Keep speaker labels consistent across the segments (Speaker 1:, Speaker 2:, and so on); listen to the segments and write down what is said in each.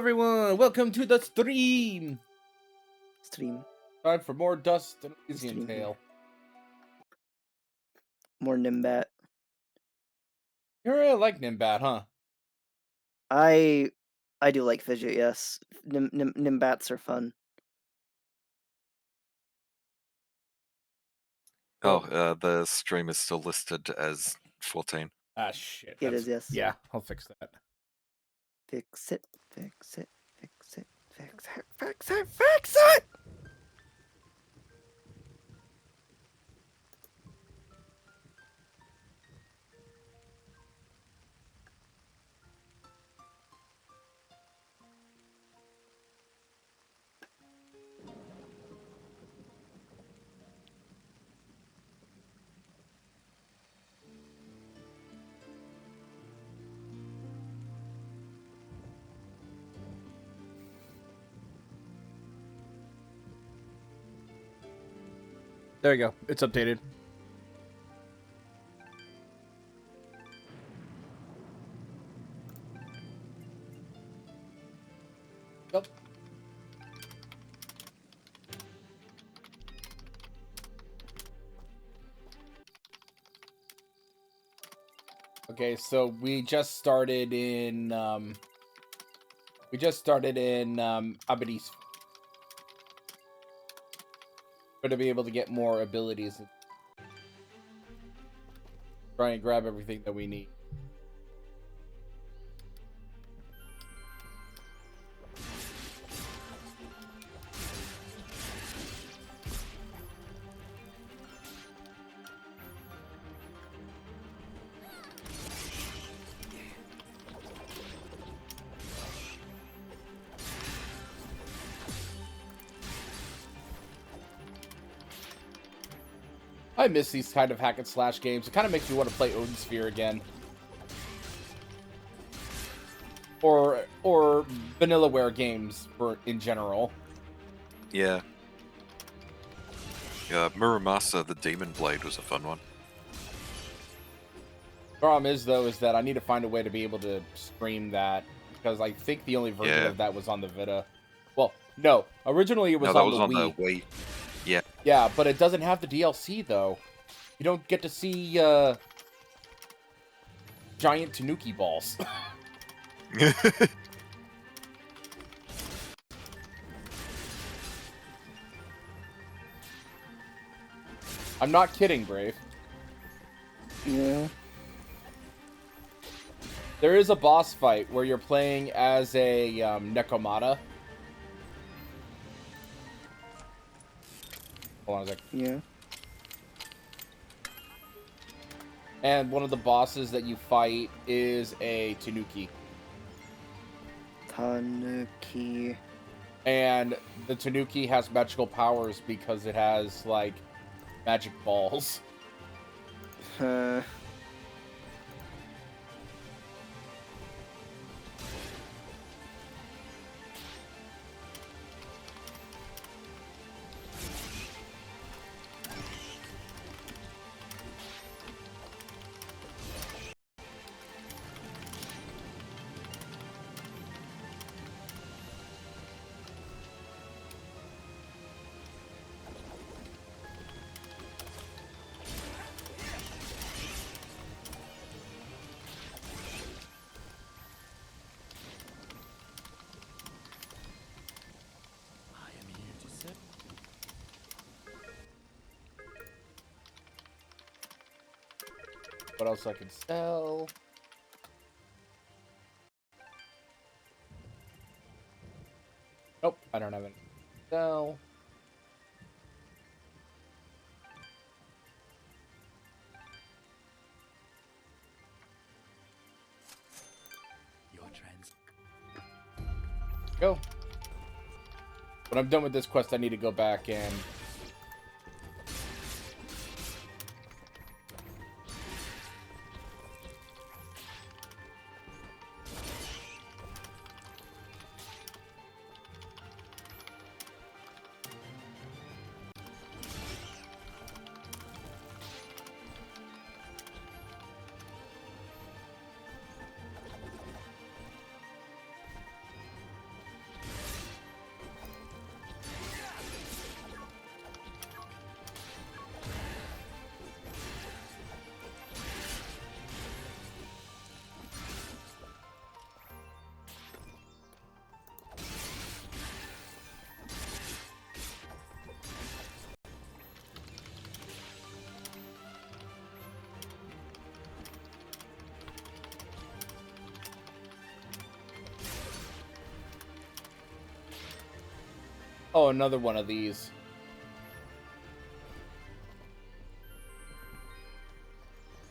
Speaker 1: everyone, welcome to the stream.
Speaker 2: Stream.
Speaker 1: Time for more Dust and Elysian
Speaker 2: Stream
Speaker 1: Tale.
Speaker 2: More Nimbat.
Speaker 1: You really like Nimbat, huh?
Speaker 2: I do like Fidget, yes. Nimbats are fun.
Speaker 3: Oh, the stream is still listed as 14.
Speaker 1: Ah, shit.
Speaker 2: It is, yes.
Speaker 1: Yeah, I'll fix that.
Speaker 2: Fix it, fix it, fix it, fix it, fix it, fix it!
Speaker 1: There you go. It's updated. Yep. Okay, so we just started in Abadis. We're to be able to get more abilities and try and grab everything that we need. I miss these kind of hack and slash games. It kind of makes me want to play Odin Sphere again. Or Vanillaware games in general.
Speaker 3: Yeah. Yeah, Muramasa the Demon Blade was a fun one.
Speaker 1: Problem is, though, is that I need to find a way to be able to stream that, because I think the only version of that was on the Vita. Well, no. Originally, it was on the Wii.
Speaker 3: The Wii. Yeah.
Speaker 1: Yeah, but it doesn't have the DLC, though. You don't get to see giant Tanuki balls. I'm not kidding, Brave.
Speaker 2: Yeah.
Speaker 1: There is a boss fight where you're playing as a Nekomata. Hold on a sec.
Speaker 2: Yeah.
Speaker 1: And one of the bosses that you fight is a Tanuki.
Speaker 2: Tanuki.
Speaker 1: And the Tanuki has magical powers because it has, like, magic balls. What else I can sell? Nope, I don't have any to sell.
Speaker 4: Your trans.
Speaker 1: Go. When I'm done with this quest, I need to go back and Oh, another one of these.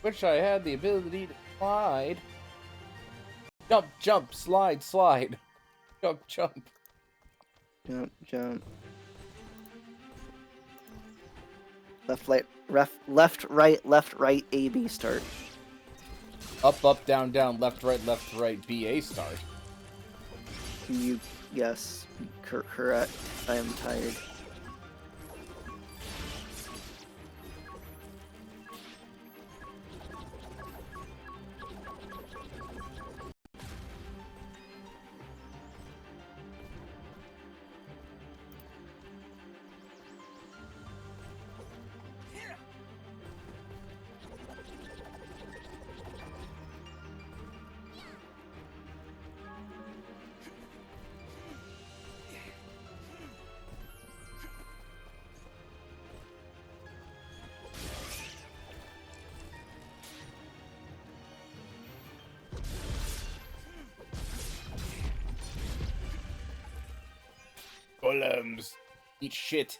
Speaker 1: Wish I had the ability to slide. Jump, jump, slide, slide. Jump, jump.
Speaker 2: Jump, jump. Left, right, A, B, start.
Speaker 1: Up, up, down, down, left, right, B, A, start.
Speaker 2: Yes, correct. I am tired.
Speaker 1: Golems. Eat shit.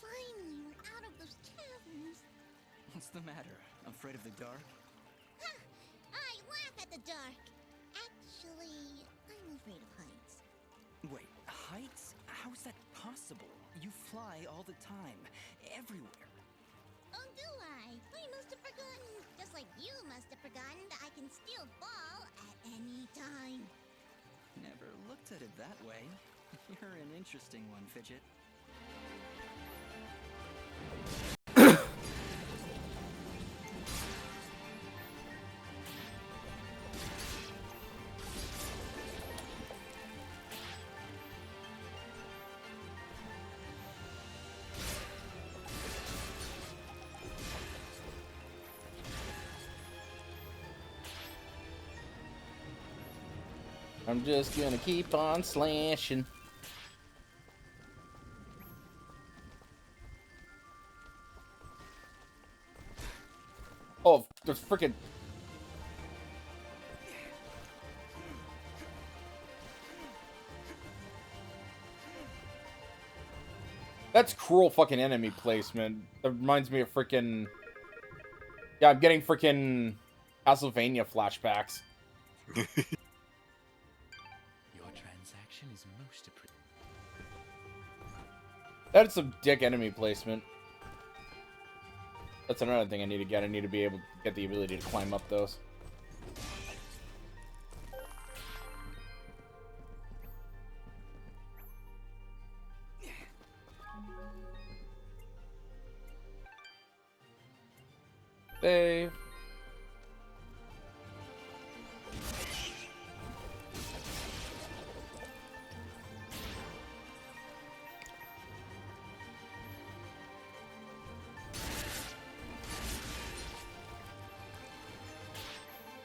Speaker 5: Finally, we're out of those caverns.
Speaker 4: What's the matter? Afraid of the dark?
Speaker 5: Ha! I laugh at the dark. Actually, I'm afraid of heights.
Speaker 4: Wait, heights? How is that possible? You fly all the time, everywhere.
Speaker 5: Oh, do I? I must have forgotten. Just like you must have forgotten that I can still fall at any time.
Speaker 4: Never looked at it that way. You're an interesting one, Fidget.
Speaker 1: I'm just gonna keep on slashing. Oh, there's freaking. That's cruel fucking enemy placement. That reminds me of freaking. Yeah, I'm getting freaking Castlevania flashbacks.
Speaker 4: Your transaction is most appreciated.
Speaker 1: That's some dick enemy placement. That's another thing I need to get. I need to be able to get the ability to climb up those. Save.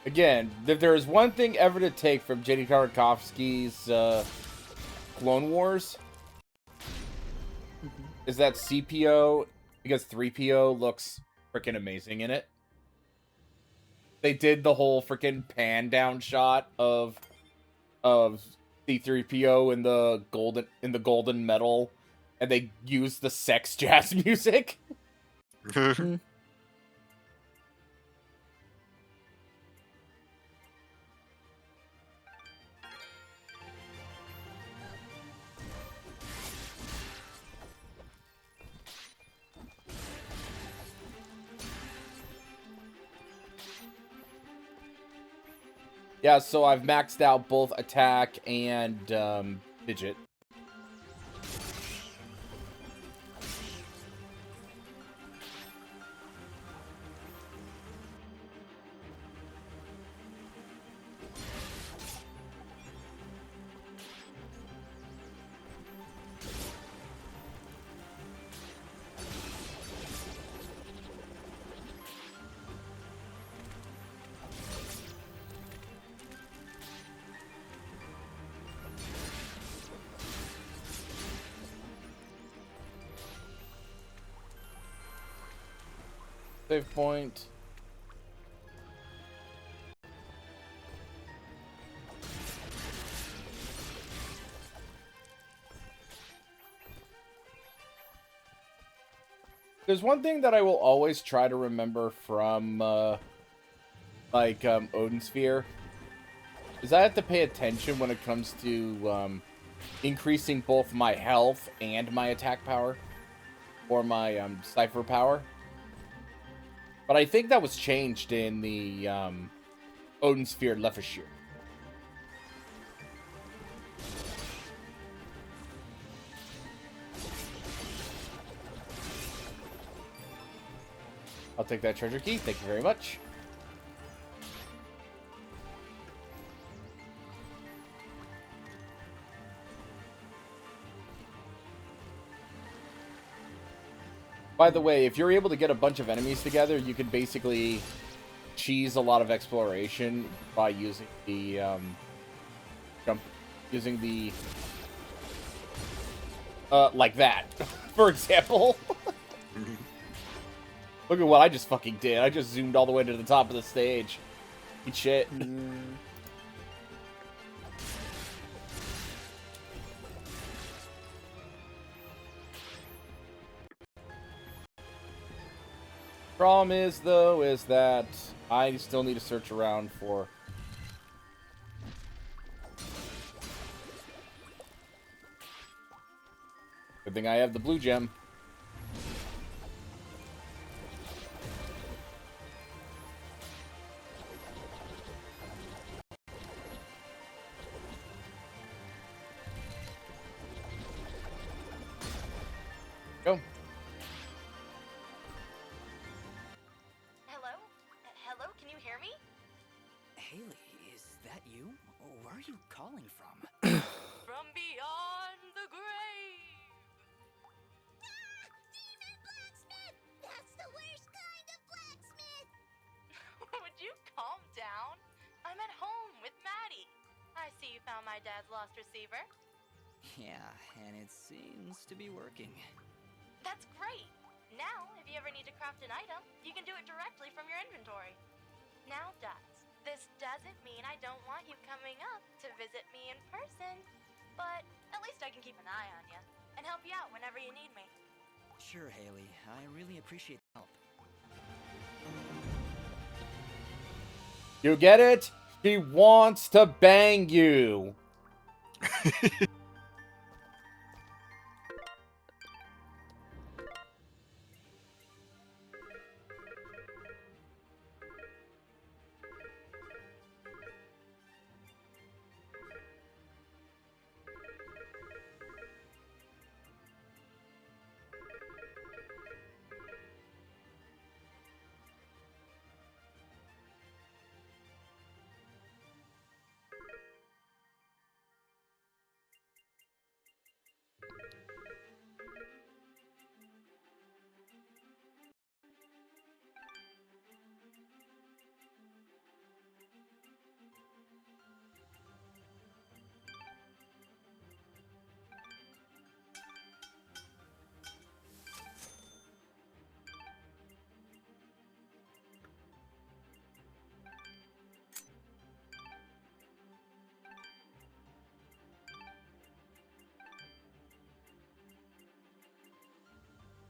Speaker 1: Again, if there is one thing ever to take from J.D. Tartakovsky's Clone Wars, is that CPO, because 3PO looks freaking amazing in it. They did the whole freaking pan down shot of C3PO in the golden medal, and they used the sex jazz music. Yeah, so I've maxed out both attack and fidget. Save point. There's one thing that I will always try to remember from, Odin Sphere, is I have to pay attention when it comes to, increasing both my health and my attack power, or my, cipher power. But I think that was changed in the, Odin Sphere Lefashir. I'll take that treasure key. Thank you very much. By the way, if you're able to get a bunch of enemies together, you can basically cheese a lot of exploration by using the, like that, for example. Look at what I just fucking did. I just zoomed all the way to the top of the stage. Eat shit. Problem is, though, is that I still need to search around for... Good thing I have the blue gem. Go.
Speaker 6: Hello? Hello? Can you hear me?
Speaker 4: Haley, is that you? Where are you calling from?
Speaker 6: From beyond the grave!
Speaker 5: Demon blacksmith! That's the worst kind of blacksmith!
Speaker 6: Would you calm down? I'm at home with Maddie. I see you found my dad's lost receiver.
Speaker 4: Yeah, and it seems to be working.
Speaker 6: That's great! Now, if you ever need to craft an item, you can do it directly from your inventory. Now, Dots, this doesn't mean I don't want you coming up to visit me in person, but at least I can keep an eye on you and help you out whenever you need me.
Speaker 4: Sure, Haley. I really appreciate the help.
Speaker 1: You get it? She wants to bang you.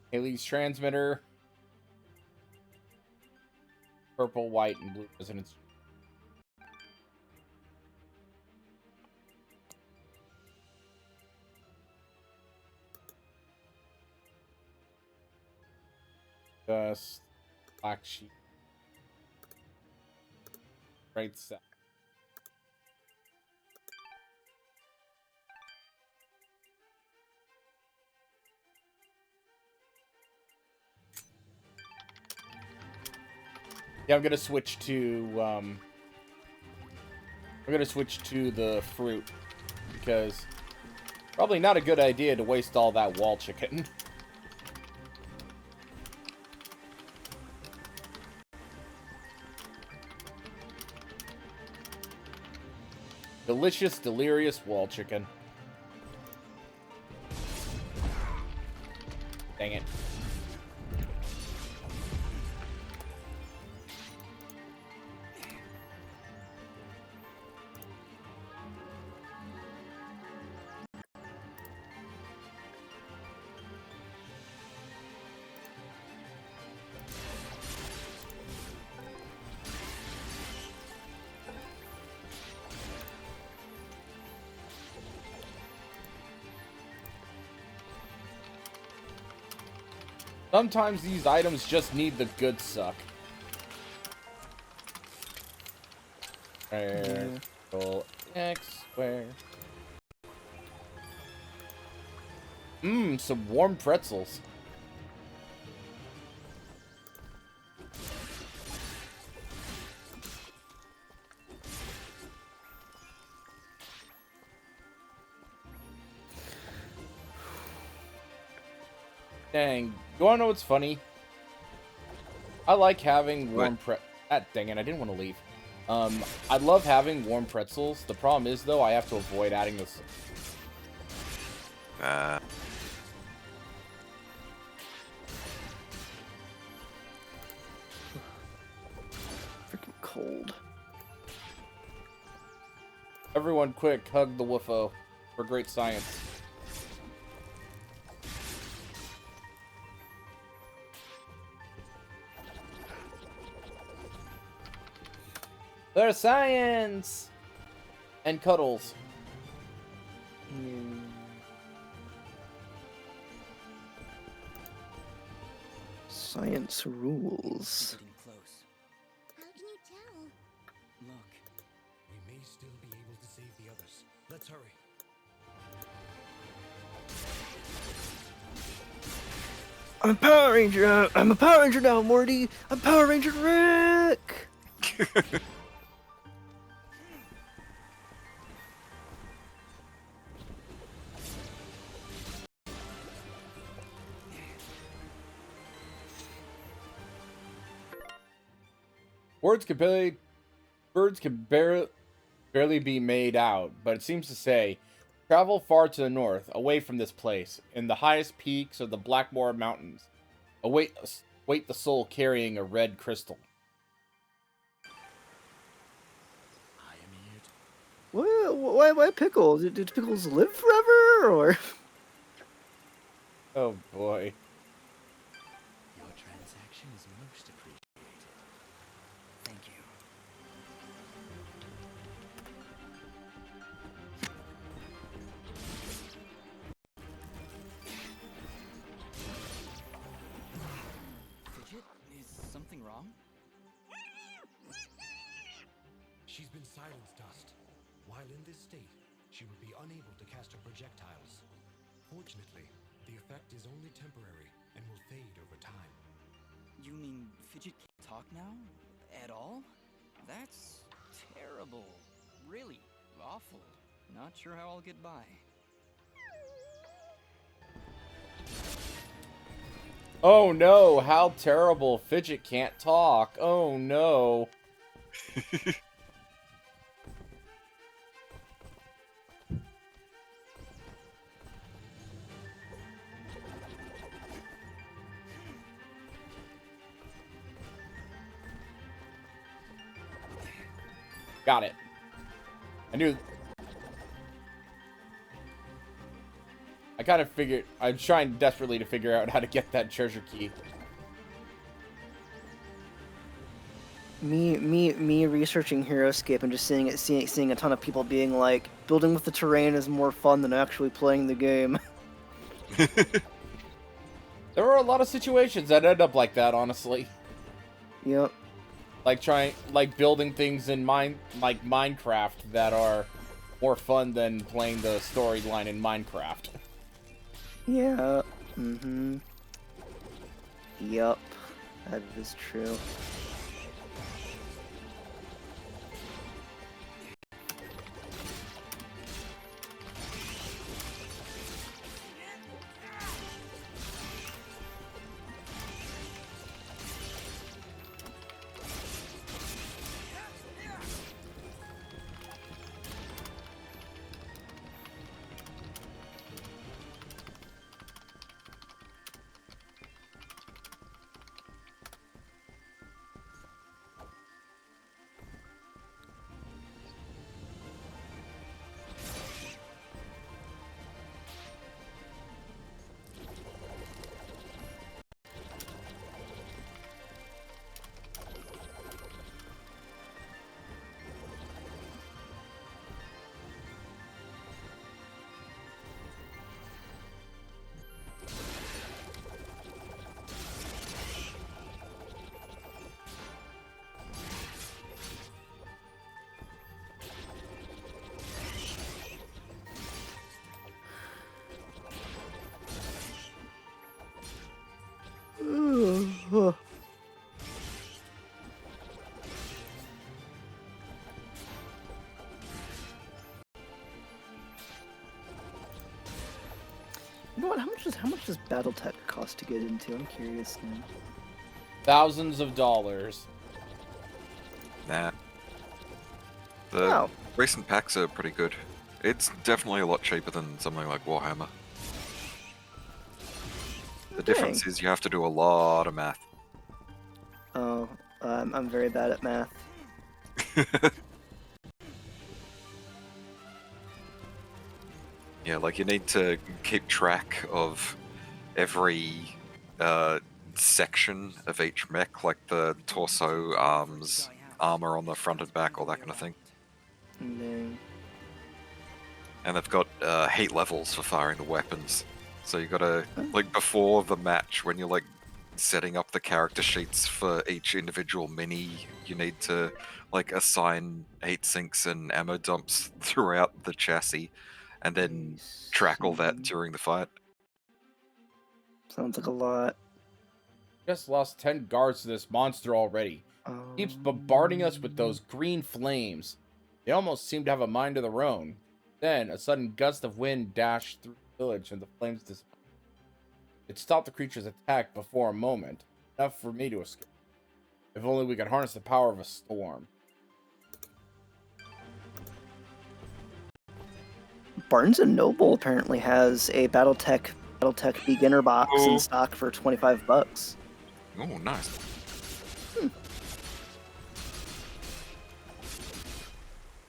Speaker 1: Haley's transmitter. Purple, white, and blue resonance. Just black sheep. Right side. Yeah, I'm gonna switch to the fruit because probably not a good idea to waste all that wall chicken. Delicious, delirious wall chicken. Dang it. Sometimes these items just need the good suck. Square, circle, X, square. Mmm, some warm pretzels. Dang, you wanna know what's funny? I like having warm dang it, I didn't want to leave. I love having warm pretzels. The problem is, though, I have to avoid adding this.
Speaker 2: Freaking cold.
Speaker 1: Everyone quick, hug the woofo for great science. There's science! And cuddles.
Speaker 2: Science rules.
Speaker 4: Getting close.
Speaker 5: How can you tell?
Speaker 4: Look.
Speaker 7: We may still be able to save the others. Let's hurry.
Speaker 2: I'm a Power Ranger. I'm a Power Ranger now, Morty. I'm Power Ranger Rick.
Speaker 1: Birds can barely be made out, but it seems to say, travel far to the north, away from this place, in the highest peaks of the Blackmore Mountains. Await the soul carrying a red crystal.
Speaker 7: I am here to...
Speaker 2: Why pickles? Did pickles live forever, or?
Speaker 1: Oh boy.
Speaker 4: Your transaction is most appreciated. Thank you. Fidget, is something wrong?
Speaker 7: She's been silenced, Dust. While in this state, she would be unable to cast her projectiles. Fortunately, the effect is only temporary and will fade over time.
Speaker 4: You mean Fidget can't talk now? At all? That's terrible. Really awful. Not sure how I'll get by.
Speaker 1: Oh no, how terrible. Fidget can't talk. Oh no. Got it. I knew. I kind of figured. I'm trying desperately to figure out how to get that treasure key.
Speaker 2: Me researching Heroescape and just seeing a ton of people being like, building with the terrain is more fun than actually playing the game.
Speaker 1: There were a lot of situations that end up like that, honestly.
Speaker 2: Yep.
Speaker 1: Like building things in Minecraft that are more fun than playing the storyline in Minecraft.
Speaker 2: Yeah. Mm-hmm. Yup. That is true. does BattleTech cost to get into? I'm curious now.
Speaker 1: Thousands of dollars.
Speaker 3: Nah. The
Speaker 2: Wow.
Speaker 3: recent packs are pretty good. It's definitely a lot cheaper than something like Warhammer. The difference is you have to do a lot of math.
Speaker 2: Oh, I'm very bad at math.
Speaker 3: Yeah, like you need to keep track of every section of each mech, like the torso, arms, armor on the front and back, all that kind of thing.
Speaker 2: Dang.
Speaker 3: And they've got heat levels for firing the weapons. So you gotta, like, before the match, when you're like setting up the character sheets for each individual mini, you need to like assign heat sinks and ammo dumps throughout the chassis, and then track all that during the fight.
Speaker 2: Sounds like a lot.
Speaker 1: Just lost 10 guards to this monster already. Keeps bombarding us with those green flames. They almost seem to have a mind of their own. Then, a sudden gust of wind dashed through the village and the flames disappeared. It stopped the creature's attack before a moment, enough for me to escape. If only we could harness the power of a storm.
Speaker 2: Barnes & Noble apparently has a BattleTech beginner box in stock for $25.
Speaker 3: Oh, nice.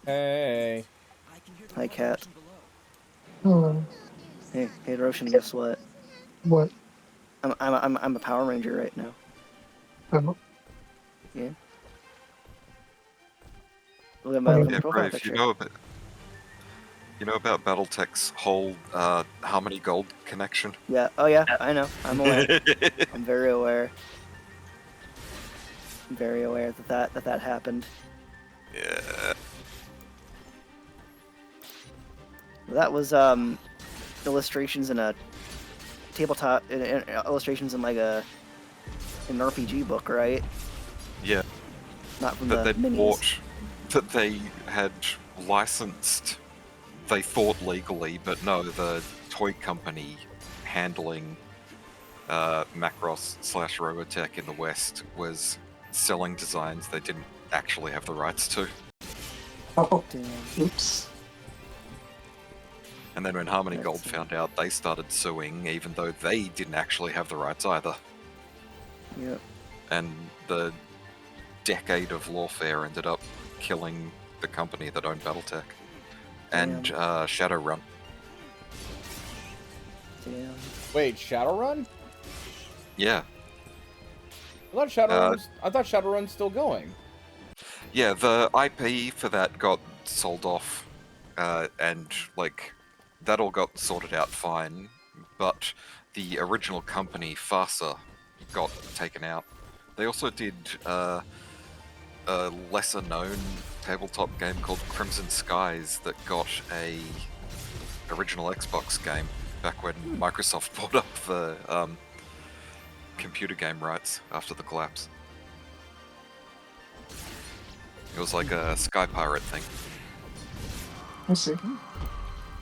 Speaker 1: Hey.
Speaker 2: Hi, Cat.
Speaker 8: Hello.
Speaker 2: Hey, Roshan, guess what?
Speaker 8: What?
Speaker 2: I'm a Power Ranger right now. Yeah. Look at my
Speaker 3: Yeah,
Speaker 2: profile
Speaker 3: Brave,
Speaker 2: picture.
Speaker 3: you know about BattleTech's whole Harmony Gold connection?
Speaker 2: Yeah. Oh yeah. I know. I'm aware. I'm very aware. I'm very aware that happened.
Speaker 3: Yeah.
Speaker 2: That was illustrations in a tabletop illustrations in like an RPG book, right?
Speaker 3: Yeah.
Speaker 2: Not from
Speaker 3: That
Speaker 2: the
Speaker 3: they'd
Speaker 2: minis.
Speaker 3: bought, that they had licensed, they thought legally, but no, the toy company handling Macross/Robotech in the West was selling designs they didn't actually have the rights to.
Speaker 8: Oh,
Speaker 2: Damn.
Speaker 8: oops.
Speaker 3: And then when Harmony
Speaker 2: That's
Speaker 3: Gold found out, they started suing, even though they didn't actually have the rights either.
Speaker 2: Yep.
Speaker 3: And the decade of lawfare ended up killing the company that owned BattleTech. And Shadowrun.
Speaker 2: Damn.
Speaker 1: Wait, Shadowrun?
Speaker 3: Yeah.
Speaker 1: I thought Shadowrun's still going.
Speaker 3: Yeah, the IP for that got sold off, and like that all got sorted out fine, but the original company, Farsa, got taken out. They also did a lesser-known tabletop game called Crimson Skies that got a original Xbox game back when Microsoft bought up the computer game rights after the collapse. It was like a Sky Pirate thing.
Speaker 8: I see.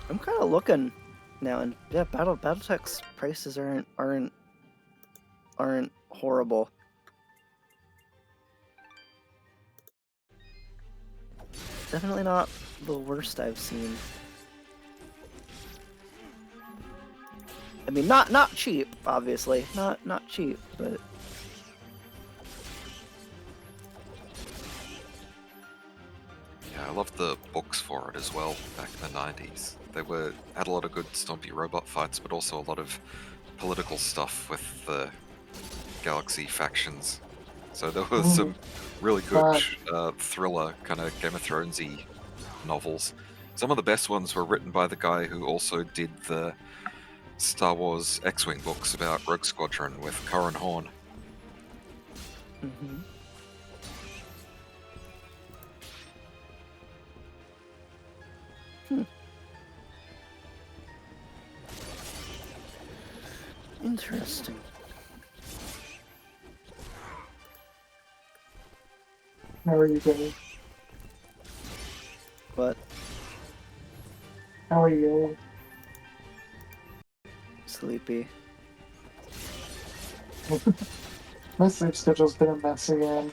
Speaker 2: I'm kind of looking now, and yeah, BattleTech's prices aren't horrible. Definitely not the worst I've seen. I mean, not cheap, obviously, not cheap, but
Speaker 3: Yeah, I loved the books for it as well back in the 90s. They had a lot of good stompy robot fights, but also a lot of political stuff with the Galaxy factions. So there was some really good thriller, kind of Game of Thronesy novels. Some of the best ones were written by the guy who also did the Star Wars X-Wing books about Rogue Squadron with Corran Horn.
Speaker 2: mm-hmm. Interesting.
Speaker 8: How are you doing?
Speaker 2: But
Speaker 8: How are you?
Speaker 2: sleepy.
Speaker 8: My sleep schedule's been a mess again.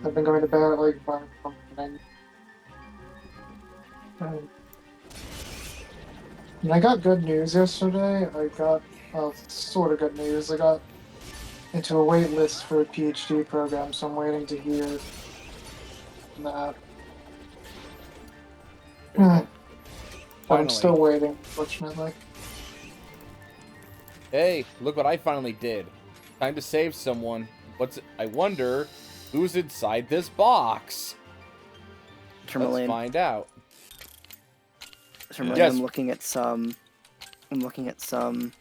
Speaker 8: I've been going to bed at like 1 in the morning. And I got good news yesterday. I got, well, sort of good news. I got into a wait list for a PhD program, so I'm waiting to hear that. But I'm still
Speaker 1: Finally.
Speaker 8: waiting, fortunately.
Speaker 1: Hey, look what I finally did. Time to save someone. I wonder who's inside this box. Let's
Speaker 2: Tourmaline.
Speaker 1: find out.
Speaker 2: Tourmaline,
Speaker 1: Yes.
Speaker 2: I'm looking at some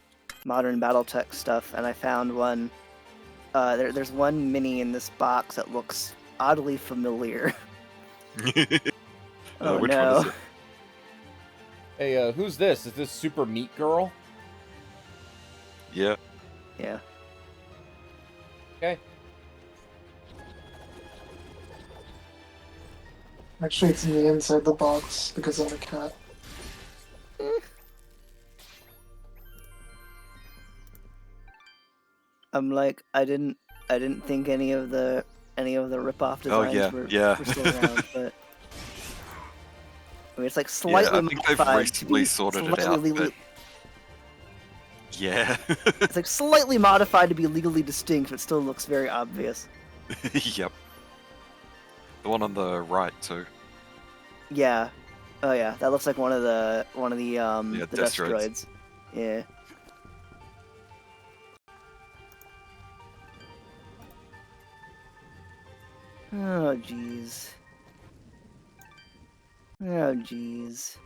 Speaker 2: modern BattleTech stuff, and I found one. There's one mini in this box that looks oddly familiar. Oh
Speaker 3: Which
Speaker 2: no.
Speaker 3: one is it?
Speaker 1: Hey, who's this? Is this Super Meat Girl?
Speaker 3: Yeah.
Speaker 2: Yeah.
Speaker 1: Okay.
Speaker 8: Actually, it's me inside the box because I'm a cat.
Speaker 2: I'm like, I didn't think any of the rip-off
Speaker 3: Oh,
Speaker 2: designs
Speaker 3: yeah.
Speaker 2: were still around, but I mean, it's like slightly
Speaker 3: I think they've
Speaker 2: modified
Speaker 3: recently
Speaker 2: to be
Speaker 3: sorted it out, but... Yeah.
Speaker 2: It's like slightly modified to be legally distinct, but still looks very obvious.
Speaker 3: Yep. The one on the right, too.
Speaker 2: Yeah. Oh yeah, that looks like one of the the
Speaker 3: Destroids.
Speaker 2: Destroids. Yeah. Oh jeez. Oh jeez.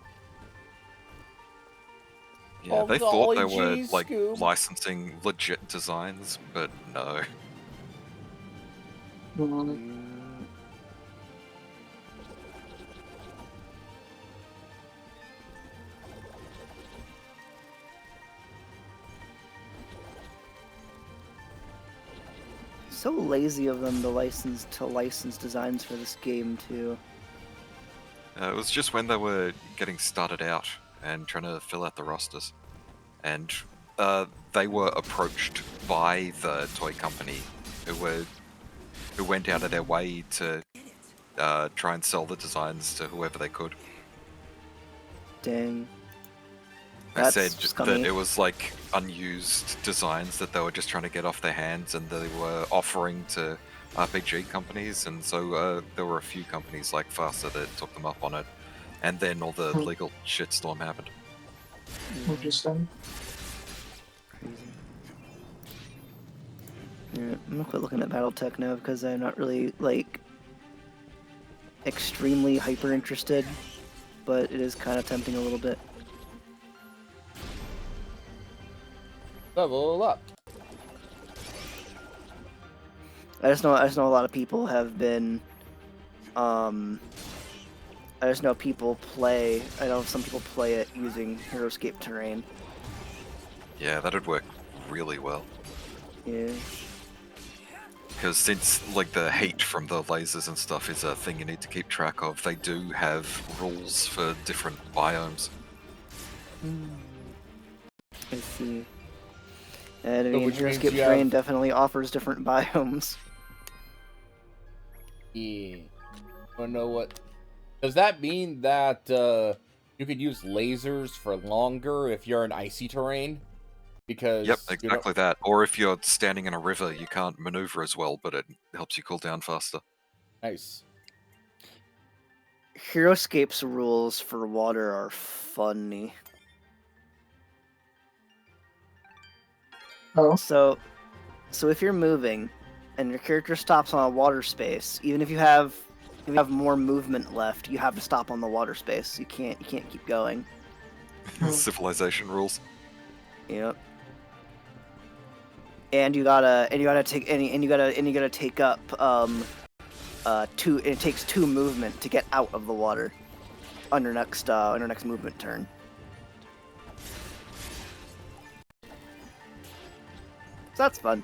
Speaker 3: Yeah,
Speaker 1: Oh,
Speaker 3: they thought they
Speaker 1: golly
Speaker 3: were,
Speaker 1: gee,
Speaker 3: like,
Speaker 1: Scoob.
Speaker 3: licensing legit designs, but no.
Speaker 2: So lazy of them to license designs for this game too.
Speaker 3: It was just when they were getting started out and trying to fill out the rosters. And they were approached by the toy company who went out of their way to try and sell the designs to whoever they could.
Speaker 2: Dang.
Speaker 3: They
Speaker 2: That's
Speaker 3: said
Speaker 2: scummy.
Speaker 3: that it was like unused designs that they were just trying to get off their hands and they were offering to RPG companies, and so there were a few companies like Faster that took them up on it, and then all the legal shitstorm happened.
Speaker 8: Interesting.
Speaker 2: Crazy. Yeah, I'm gonna quit looking at BattleTech now because I'm not really like extremely hyper interested, but it is kind of tempting a little bit.
Speaker 1: Level up.
Speaker 2: I just know a lot of people have been I just know people play I know some people play it using HeroScape terrain.
Speaker 3: Yeah, that'd work really well.
Speaker 2: Yeah.
Speaker 3: Because since like the heat from the lasers and stuff is a thing you need to keep track of, they do have rules for different biomes.
Speaker 2: I see. And I
Speaker 1: So
Speaker 2: mean,
Speaker 1: which means
Speaker 2: HeroScape
Speaker 1: you
Speaker 2: terrain
Speaker 1: have-
Speaker 2: definitely offers different biomes.
Speaker 1: Yeah. Wanna know what? Does that mean that you could use lasers for longer if you're in icy terrain? Because
Speaker 3: Yep,
Speaker 1: you
Speaker 3: exactly that. Or if you're standing in a river, you can't maneuver as well, but it helps you cool down faster.
Speaker 1: Nice.
Speaker 2: HeroScape's rules for water are funny.
Speaker 8: Oh,
Speaker 2: So if you're moving and your character stops on a water space, even if you have more movement left, you have to stop on the water space. You can't keep going.
Speaker 3: Civilization rules.
Speaker 2: Yep. And you gotta take up two. It takes 2 movement to get out of the water on your next movement turn. So that's fun.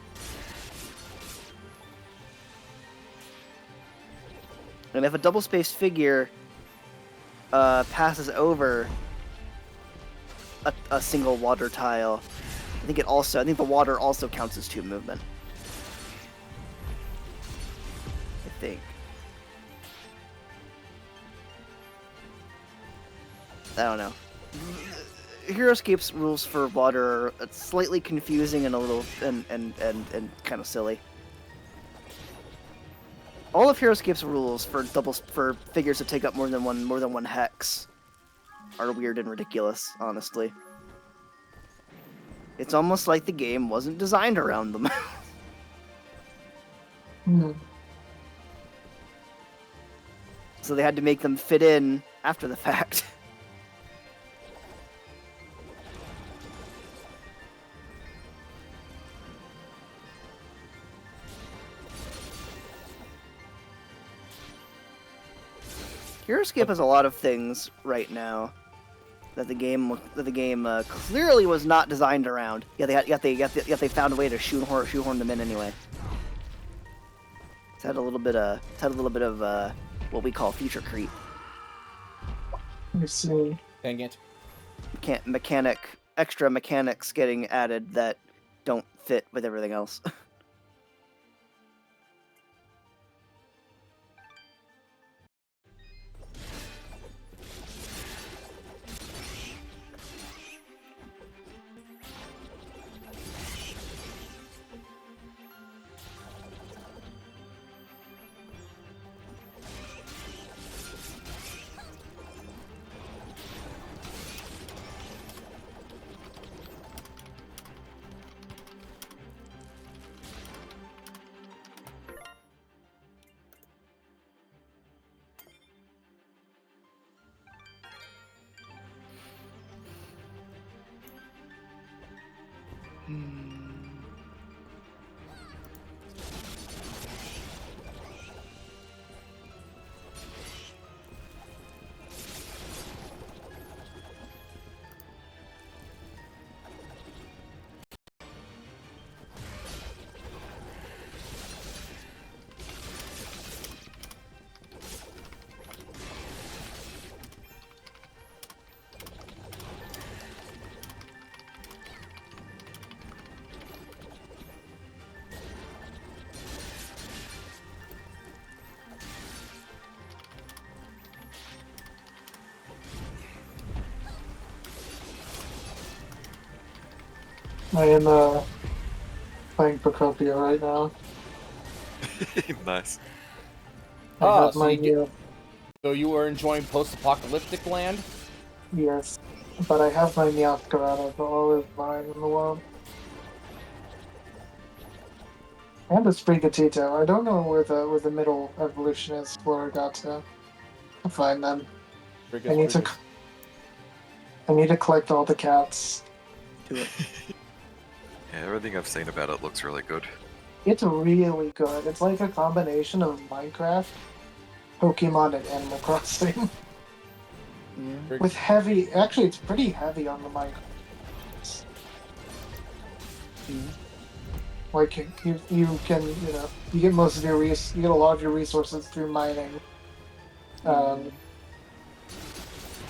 Speaker 2: And if a double-spaced figure passes over a single water tile, I think the water also counts as tube movement. I think. I don't know. HeroScape's rules for water are slightly confusing and a little and kind of silly. All of HeroScape's rules for figures that take up more than one hex are weird and ridiculous, honestly. It's almost like the game wasn't designed around them. So they had to make them fit in after the fact. HeroScape has a lot of things right now that the game clearly was not designed around. Yet they found a way to shoehorn them in anyway. It's had a little bit of what we call feature creep.
Speaker 8: I see.
Speaker 1: Dang it.
Speaker 2: Extra mechanics getting added that don't fit with everything else.
Speaker 8: I am playing Procopio right now.
Speaker 3: Nice.
Speaker 8: I have
Speaker 1: so
Speaker 8: my
Speaker 1: so you were enjoying post-apocalyptic land?
Speaker 8: yes, but I have my Meowscarada, the olive vine in the world. And a Sprigatito. I don't know where the middle evolution is for Gato. I'll find them. I need to collect all the cats.
Speaker 2: Do it.
Speaker 3: Yeah, everything I've seen about it looks really good.
Speaker 8: It's really good. It's like a combination of Minecraft, Pokemon, and Animal Crossing.
Speaker 2: Yeah.
Speaker 8: With heavy... Actually, it's pretty heavy on the Minecraft. Like, you can, you get most of your you get a lot of your resources through mining. And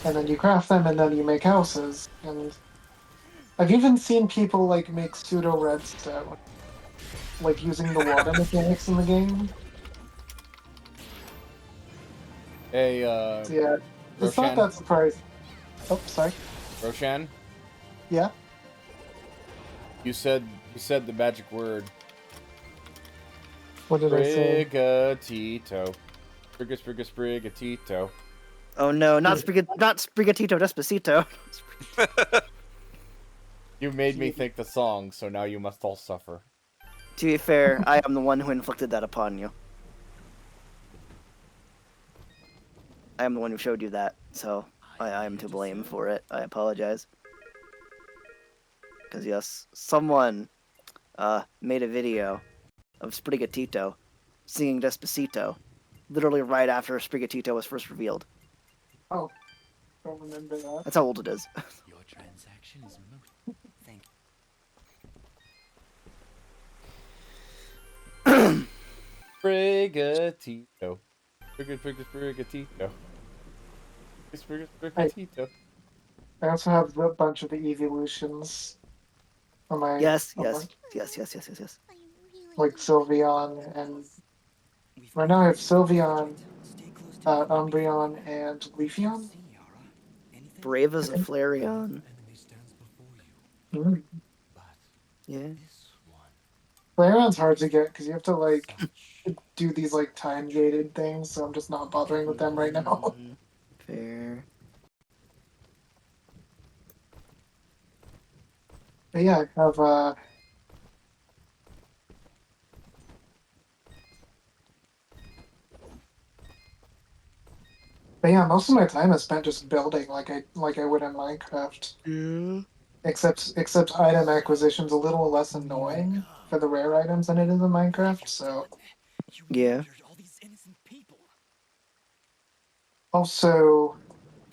Speaker 8: then you craft them, and then you make houses. And I've even seen people, like, make pseudo-redstone. Like, using the water mechanics in the game.
Speaker 1: Hey,
Speaker 8: So, yeah, it's not
Speaker 1: Roshan?
Speaker 8: that surprising. Oh, sorry.
Speaker 1: Roshan?
Speaker 8: Yeah?
Speaker 1: You said the magic word.
Speaker 8: What did I say?
Speaker 1: Sprigatito. Sprigatito.
Speaker 2: Oh no, not Sprigatito Despacito.
Speaker 1: You made me think the song, so now you must all suffer.
Speaker 2: To be fair, I am the one who inflicted that upon you. I am the one who showed you that, so I am to blame for it. I apologize. Because yes, someone made a video of Sprigatito singing Despacito, literally right after Sprigatito was first revealed.
Speaker 8: Oh, don't remember that.
Speaker 2: That's how old it is.
Speaker 4: Your transaction is most... Thank
Speaker 1: Sprigatito. Sprigatito. Sprigatito.
Speaker 8: I also have a bunch of the evolutions. Am I?
Speaker 2: Yes,
Speaker 8: Am
Speaker 2: yes,
Speaker 8: I
Speaker 2: yes, yes, yes, yes, yes.
Speaker 5: I really
Speaker 8: like
Speaker 5: need
Speaker 8: Sylveon and right now I have Sylveon, Umbreon, and Leafeon.
Speaker 2: Brave
Speaker 8: I
Speaker 2: as a
Speaker 8: think.
Speaker 2: Flareon.
Speaker 7: Enemy stands before you,
Speaker 8: Mm.
Speaker 7: but
Speaker 2: Yeah.
Speaker 7: this one,
Speaker 8: Flareon's hard to get because you have to like
Speaker 7: such
Speaker 8: do these like time gated things. So I'm just not bothering with them right now.
Speaker 2: Mhm. Fair.
Speaker 8: But yeah, I have but yeah, most of my time is spent just building like I would in Minecraft.
Speaker 2: Yeah.
Speaker 8: Except item acquisition's a little less annoying for the rare items than it is in Minecraft. So
Speaker 2: Yeah.
Speaker 4: All these innocent people.
Speaker 8: also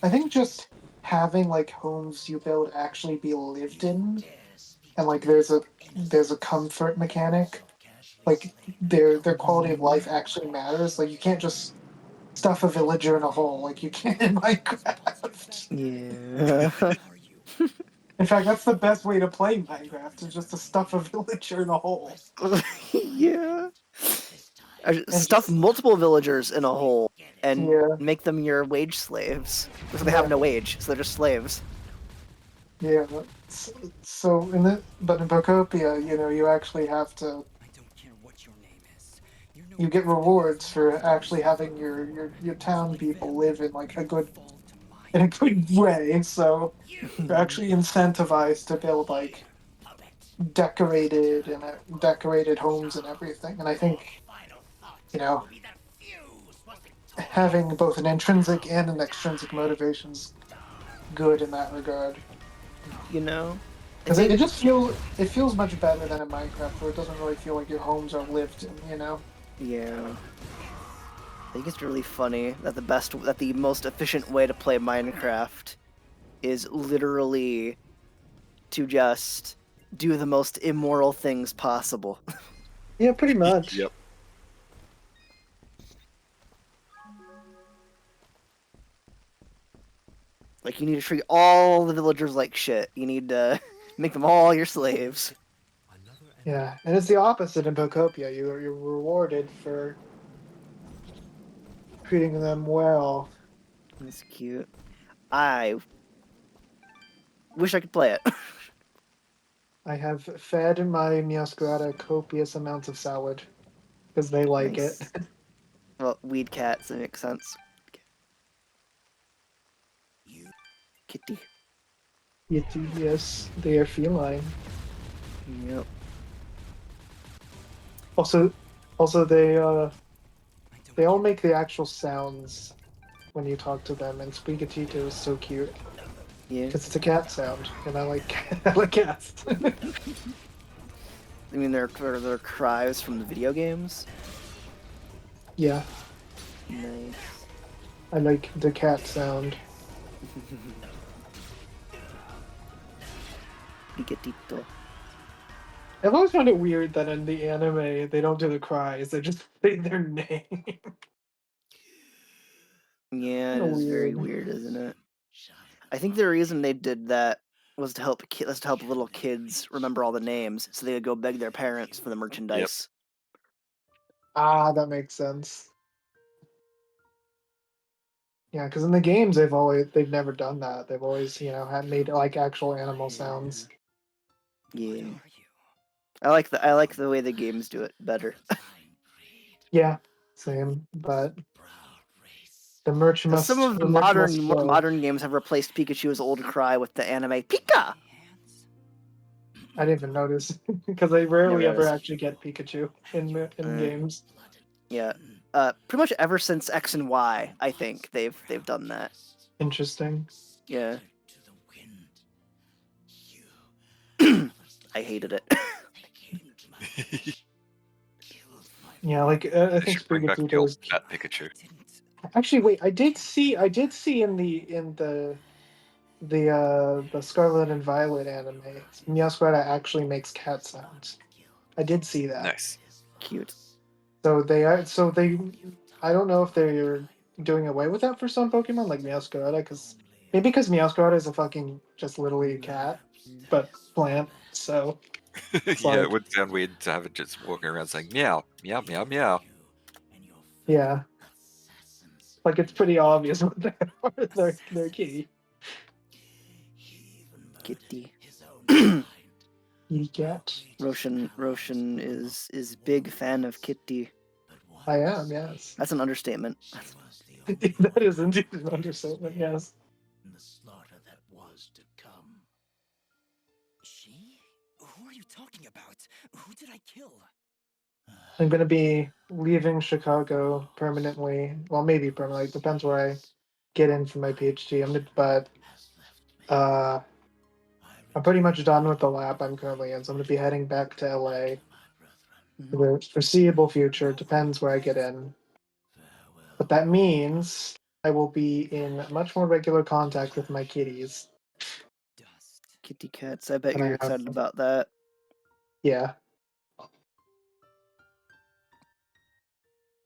Speaker 8: I think just having like homes you build actually be lived in and like there's a comfort mechanic. Like their quality of life actually matters. Like you can't just stuff a villager in a hole like you can in Minecraft.
Speaker 2: Yeah.
Speaker 8: In fact, that's the best way to play Minecraft is just to stuff a villager in a hole.
Speaker 2: Yeah.
Speaker 8: And
Speaker 2: Stuff
Speaker 8: just
Speaker 2: multiple villagers in a hole and
Speaker 8: yeah,
Speaker 2: make them your wage slaves. Because they have
Speaker 8: yeah,
Speaker 2: no wage, so they're just slaves.
Speaker 8: yeah. So in the but in Bocopia, you actually have to
Speaker 4: I don't care what your name is. You're no
Speaker 8: you get
Speaker 4: different than
Speaker 8: rewards
Speaker 4: those
Speaker 8: for actually
Speaker 4: monsters.
Speaker 8: having your
Speaker 4: Just
Speaker 8: town
Speaker 4: like
Speaker 8: people
Speaker 4: them,
Speaker 8: live in like a
Speaker 4: you
Speaker 8: good
Speaker 4: fall to my
Speaker 8: in a good way. So they're
Speaker 2: Mhm.
Speaker 8: actually incentivized to build like decorated and decorated homes and everything. And I think you know having both an intrinsic and an extrinsic motivations good in that regard.
Speaker 2: You know? I
Speaker 8: Because it
Speaker 2: think,
Speaker 8: just it feels much better than in Minecraft where it doesn't really feel like your homes are lived in.
Speaker 2: yeah. I think it's really funny that the most efficient way to play Minecraft is literally to just do the most immoral things possible.
Speaker 8: Yeah, pretty much.
Speaker 3: Yep.
Speaker 2: Like, you need to treat all the villagers like shit. You need to make them all your slaves.
Speaker 7: another enemy.
Speaker 8: Yeah, and it's the opposite in Bocopia. You're rewarded for treating them well.
Speaker 2: That's cute. I wish I could play it.
Speaker 8: I have fed my Miasgrata copious amounts of salad because they like it.
Speaker 2: Nice. Well, weed cats, that makes sense. Kitty.
Speaker 8: Yes, they are feline.
Speaker 2: Yep.
Speaker 8: Also, also
Speaker 4: I don't
Speaker 8: they all
Speaker 4: care.
Speaker 8: make the actual sounds when you talk to them, and Squeakatito is so cute
Speaker 2: Yeah.
Speaker 8: because it's a cat sound, and I like I like cats.
Speaker 2: I mean, they're cries from the video games.
Speaker 8: Yeah,
Speaker 2: Nice.
Speaker 8: I like the cat sound.
Speaker 2: Pigatito.
Speaker 8: I've always found it weird that in the anime they don't do the cries; they just say their name.
Speaker 2: Yeah, it
Speaker 8: Kinda
Speaker 2: is very
Speaker 8: weird.
Speaker 2: weird, isn't it? I think the reason they did that was to help little kids remember all the names, so they would go beg their parents for the merchandise.
Speaker 8: Ah, that makes sense. Yeah, because in the games they've never done that. They've always had made like actual animal sounds.
Speaker 2: Yeah, I like the way the games do it better.
Speaker 8: Yeah, same. But the merch
Speaker 2: Because some
Speaker 8: must
Speaker 2: of the
Speaker 8: the merch must
Speaker 2: more
Speaker 8: flow.
Speaker 2: modern games have replaced Pikachu's old cry with the anime Pika.
Speaker 8: I didn't even notice because I
Speaker 2: Never
Speaker 8: rarely ever
Speaker 2: noticed.
Speaker 8: actually get Pikachu in
Speaker 2: Uh,
Speaker 8: games.
Speaker 2: yeah. Pretty much ever since X and Y, I think they've done that.
Speaker 8: Interesting.
Speaker 2: Yeah. I hated it.
Speaker 3: They
Speaker 8: Yeah, like I think
Speaker 3: should bring back the
Speaker 8: Sprigatito
Speaker 3: old
Speaker 8: is
Speaker 3: cat Pikachu.
Speaker 8: actually wait. I did see in the Scarlet and Violet anime, Meowscarada actually makes cat sounds. I did see that.
Speaker 3: Nice.
Speaker 2: Cute.
Speaker 8: So they I don't know if they're doing away with that for some Pokemon like Meowscarada because Maybe because Meowscarada is a fucking just literally a cat, but plant. So it's
Speaker 3: Yeah,
Speaker 8: like,
Speaker 3: it would sound weird to have it just walking around saying meow, meow, meow, meow.
Speaker 8: yeah, like it's pretty obvious what they are. They're kitty.
Speaker 2: Kitty.
Speaker 8: Kitty cat.
Speaker 2: Roshan is big fan of Kitty.
Speaker 8: I am, yes.
Speaker 2: That's an understatement.
Speaker 8: That is indeed an understatement, yes.
Speaker 4: She? Who are you talking about? Who did I kill?
Speaker 8: I'm gonna be leaving Chicago permanently. Well, maybe permanently. Depends where I get in for my PhD. But I'm pretty much done with the lab I'm currently in, so I'm gonna be heading back to LA for the foreseeable future. Depends where I get in. But that means I will be in much more regular contact with my kitties.
Speaker 2: Kitty cats. I bet
Speaker 8: And I
Speaker 2: you're
Speaker 8: have
Speaker 2: excited about that.
Speaker 8: Yeah,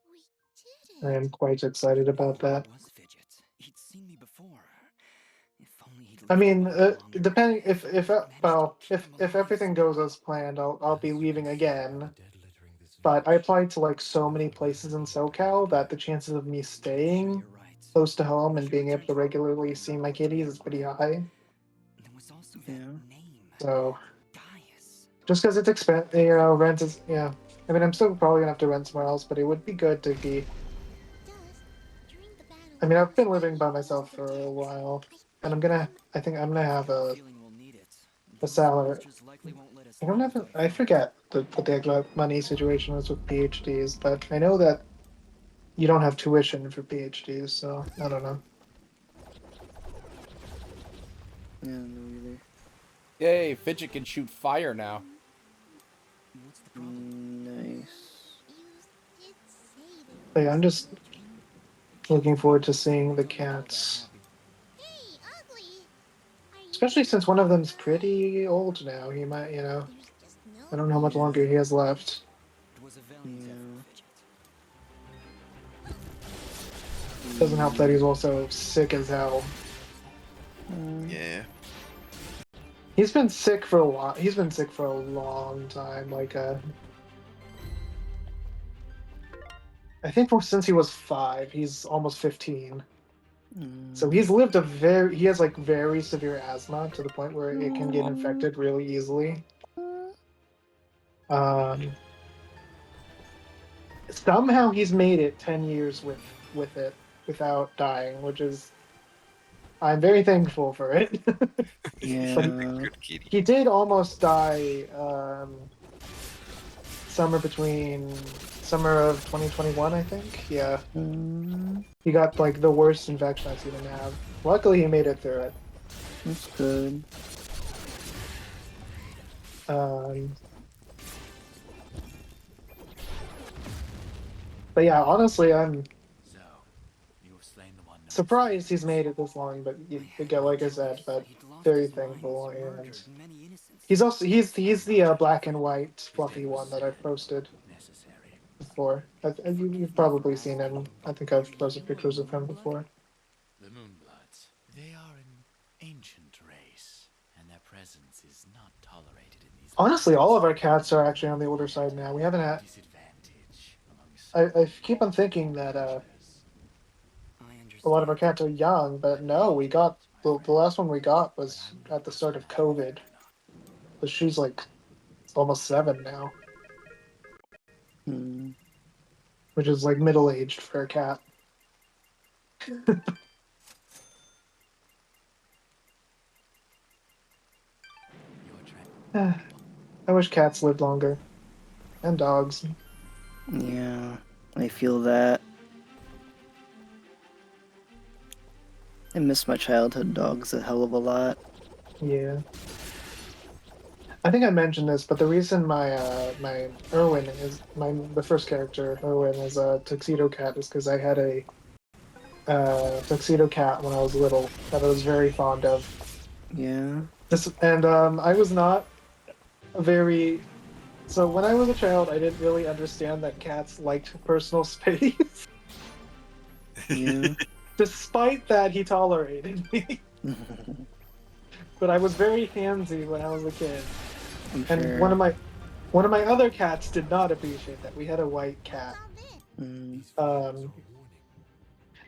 Speaker 5: We did
Speaker 8: I
Speaker 5: it.
Speaker 8: am quite excited about that.
Speaker 4: Was Fidget. He'd seen me before. If only he'd
Speaker 8: I
Speaker 4: left a
Speaker 8: mean,
Speaker 4: little longer,
Speaker 8: depending
Speaker 4: I
Speaker 8: if
Speaker 4: might have managed
Speaker 8: well,
Speaker 4: to keep him
Speaker 8: if
Speaker 4: alive.
Speaker 8: everything goes as planned, I'll be leaving again.
Speaker 7: Dead littering this
Speaker 8: But I
Speaker 7: village.
Speaker 8: applied to like so many places in SoCal that the chances of me staying
Speaker 4: You're right.
Speaker 8: close to home and
Speaker 4: He
Speaker 8: being able
Speaker 4: returned
Speaker 8: to
Speaker 4: from
Speaker 8: regularly
Speaker 4: Oregon
Speaker 8: see
Speaker 4: not
Speaker 8: my
Speaker 4: long to
Speaker 8: kitties
Speaker 4: get
Speaker 8: is pretty
Speaker 4: away.
Speaker 8: high.
Speaker 4: There was also that
Speaker 2: Yeah.
Speaker 4: name.
Speaker 8: So
Speaker 4: Gaius.
Speaker 8: just because it's expensive, rent is I mean, I'm still probably gonna have to rent somewhere else, but it would be good to be.
Speaker 5: Dust, during the battle
Speaker 8: I mean,
Speaker 5: of
Speaker 8: I've been
Speaker 5: Elysian,
Speaker 8: living by
Speaker 5: you
Speaker 8: myself
Speaker 5: used
Speaker 8: for a
Speaker 5: the
Speaker 8: while,
Speaker 5: text.
Speaker 8: and I think I'm gonna have
Speaker 4: Feeling we'll need it.
Speaker 8: a
Speaker 4: Those
Speaker 8: salary.
Speaker 4: monsters likely won't let us
Speaker 8: I don't
Speaker 4: leave
Speaker 8: have.
Speaker 4: without a
Speaker 8: I
Speaker 4: fight.
Speaker 8: forget what the exact money situation is with PhDs, but I know that you don't have tuition for PhDs, so I don't know.
Speaker 2: Yeah, no either.
Speaker 1: Yay, Fidget can shoot fire now.
Speaker 4: What's the problem?
Speaker 2: Nice.
Speaker 5: You did say they
Speaker 8: But
Speaker 5: were
Speaker 8: yeah, I'm just
Speaker 5: children.
Speaker 8: looking forward to seeing the
Speaker 4: Don't look all that
Speaker 8: cats,
Speaker 4: happy.
Speaker 5: Hey, Ugly! Are you
Speaker 8: especially since one of them's pretty
Speaker 5: alive?
Speaker 8: old now. He might,
Speaker 5: There's just no
Speaker 8: I don't know how much
Speaker 5: reason
Speaker 8: longer he has
Speaker 5: to worry.
Speaker 8: left.
Speaker 4: It was a valiant
Speaker 2: Yeah.
Speaker 4: effort, Fidget.
Speaker 8: Doesn't help that he's also sick as hell.
Speaker 3: Yeah.
Speaker 8: He's been sick for a while. He's been sick for a long time. Like, I think since he was 5. He's almost 15. So he's lived he has like very severe asthma to the point where it can get infected really easily. Um, Somehow he's made it 10 years with it without dying, which is I'm very thankful for it.
Speaker 2: Yeah.
Speaker 8: But
Speaker 3: Good kitty.
Speaker 8: he did almost die summer of 2021, I think. Yeah. He got like the worst infection I've seen him have. Luckily he made it through it.
Speaker 2: That's good.
Speaker 8: But yeah, honestly, I'm surprised he's made it this long. But again, like I said, but very thankful. And he's the black and white fluffy one that I've posted before. You've probably seen him. I think I've posted pictures of him before.
Speaker 9: The Moonbloods. They are an ancient race, and their presence is not tolerated in these
Speaker 8: Honestly, all of our
Speaker 9: lands.
Speaker 8: cats are actually on the older side now. We haven't had.
Speaker 9: Disadvantage among
Speaker 8: I keep on thinking that a lot of our cats are young, but no, we got the last one we got was at the start of COVID. But she's like almost 7 now, which is like middle aged for a cat. I wish cats lived longer, and dogs.
Speaker 2: Yeah, I feel that. I miss my childhood dogs a hell of a lot.
Speaker 8: Yeah. I think I mentioned this, but the reason my Erwin is the first character Erwin is a tuxedo cat is because I had a tuxedo cat when I was little that I was very fond of.
Speaker 2: Yeah.
Speaker 8: I was not a very so when I was a child, I didn't really understand that cats liked personal space.
Speaker 2: Yeah.
Speaker 8: Despite that, he tolerated me. But I was very handsy when I was a kid.
Speaker 2: I'm
Speaker 8: And
Speaker 2: sure.
Speaker 8: one of my other cats did not appreciate that. We had a white cat.
Speaker 2: Mm.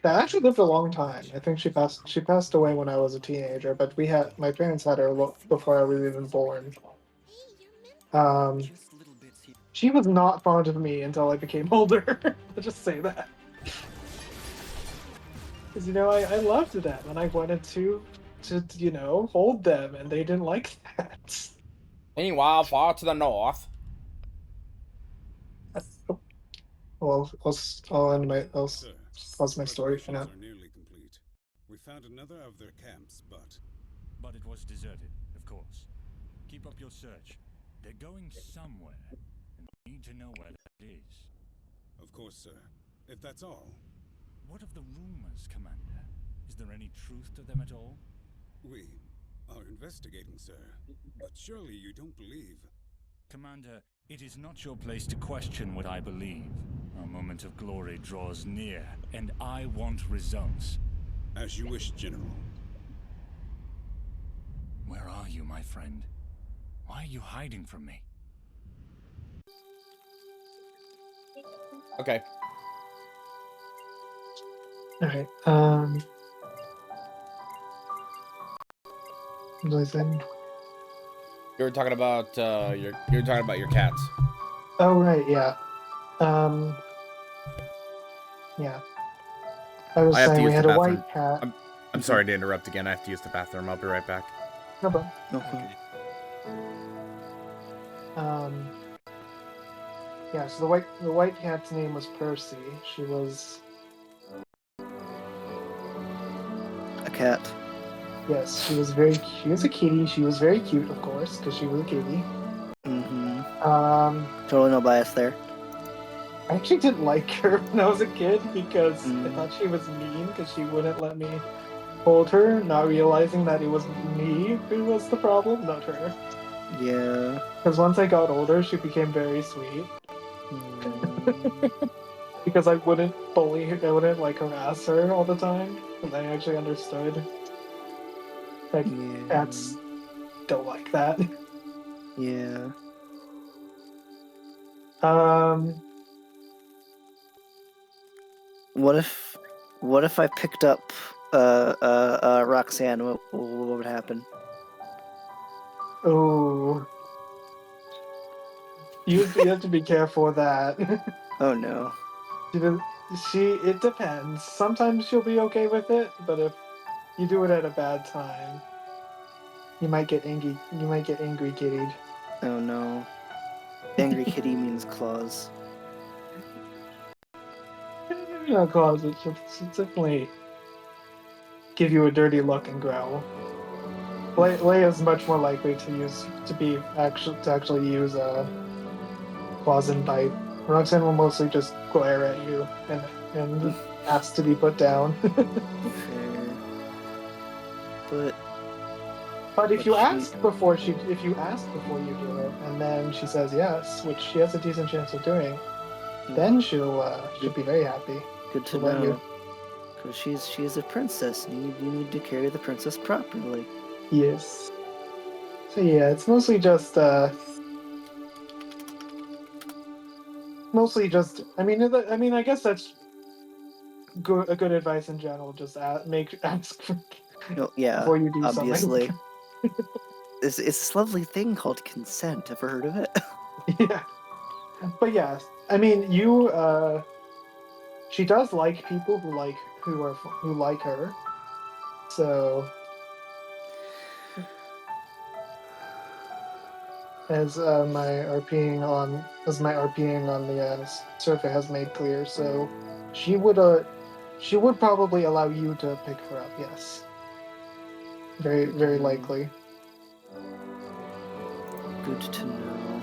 Speaker 8: That actually lived a long time. I think she passed away when I was a teenager, but my parents had her before I was even born.
Speaker 4: Just little bits here.
Speaker 8: She was not fond of me until I became older. I'll just say that. Because I loved them and I wanted to hold them, and they didn't like that.
Speaker 1: Meanwhile, far to the north.
Speaker 8: Well, I'll end my
Speaker 10: Sir,
Speaker 8: pause my story for now.
Speaker 10: preparations are nearly complete. We found another of their camps, but
Speaker 11: But it was deserted, of course. Keep up your search. They're going somewhere, and we need to know where that is.
Speaker 10: of course, sir. If that's all,
Speaker 11: What of the rumors, Commander? Is there any truth to them at all?
Speaker 10: we are investigating, sir. But surely you don't believe.
Speaker 11: Commander, it is not your place to question what I believe. Our moment of glory draws near, and I want results.
Speaker 10: As you wish, General.
Speaker 11: Where are you, my friend? Why are you hiding from me?
Speaker 1: Okay.
Speaker 8: Alright, what was I saying?
Speaker 1: You were talking about your cats.
Speaker 8: Oh, right, yeah. Yeah. I was
Speaker 1: I have to
Speaker 8: saying we
Speaker 1: use the
Speaker 8: had a
Speaker 1: bathroom.
Speaker 8: white cat.
Speaker 1: I'm sorry to interrupt again. I have to use the bathroom. I'll be right back.
Speaker 8: No problem.
Speaker 2: Okay.
Speaker 8: Yeah, so the white cat's name was Percy. She was
Speaker 2: A cat.
Speaker 8: Yes, she was a kitty. She was very cute, of course, because she was a kitty.
Speaker 2: Mm-hmm.
Speaker 8: Um,
Speaker 2: Totally no bias there.
Speaker 8: I actually didn't like her when I was a kid because I
Speaker 2: Mm.
Speaker 8: thought she was mean because she wouldn't let me hold her, not realizing that it was me who was the problem, not her.
Speaker 2: Yeah.
Speaker 8: Because once I got older, she became very sweet.
Speaker 2: Mm.
Speaker 8: Because I wouldn't bully her, I wouldn't like harass her all the time, and I actually understood that
Speaker 2: Yeah.
Speaker 8: cats don't like that.
Speaker 2: Yeah.
Speaker 8: Um,
Speaker 2: What if I picked up Roxanne? What would happen?
Speaker 8: oh, you have to be careful with that.
Speaker 2: Oh no.
Speaker 8: It depends. Sometimes she'll be okay with it, but if you do it at a bad time, you might get angry. You might get angry kittied.
Speaker 2: Oh no. Angry kitty means claws.
Speaker 8: No, cause it's definitely give you a dirty look and growl. Leia's much more likely to actually use claws and bite. Roxanne will mostly just glare at you and ask to be put down.
Speaker 2: Fair. But
Speaker 8: But if
Speaker 2: But
Speaker 8: you
Speaker 2: she-
Speaker 8: ask before you do it, and then she says yes, which she has a decent chance of doing, then she'll be very happy.
Speaker 2: good to
Speaker 8: She'll let you.
Speaker 2: know. Because she's a princess, and you need to carry the princess properly.
Speaker 8: Yes. So yeah, it's mostly just I mean, I guess that's a good advice in general. Just ask
Speaker 2: No, yeah,
Speaker 8: before you do
Speaker 2: obviously.
Speaker 8: something.
Speaker 2: It's this lovely thing called consent. Ever heard of it?
Speaker 8: Yeah. But yeah, I mean, she does like people who like her. So as my RPing on the survey has made clear, so she would probably allow you to pick her up. Yes, very likely.
Speaker 2: Good to know.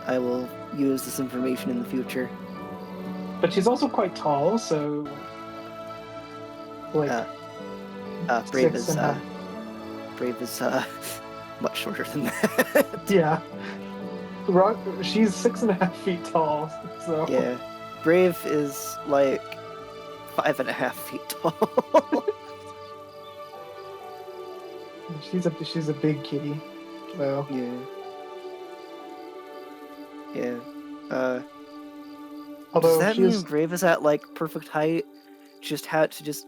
Speaker 2: I will use this information in the future.
Speaker 8: But she's also quite tall, so like
Speaker 2: Brave
Speaker 8: 6.5.
Speaker 2: Brave is much shorter than that.
Speaker 8: Yeah, she's 6.5 feet tall. So
Speaker 2: Yeah, Brave is like 5.5 feet tall.
Speaker 8: She's a big kitty. So
Speaker 2: Yeah. Does
Speaker 8: although
Speaker 2: that
Speaker 8: she
Speaker 2: mean
Speaker 8: is
Speaker 2: Grave is at like perfect height? Just had to just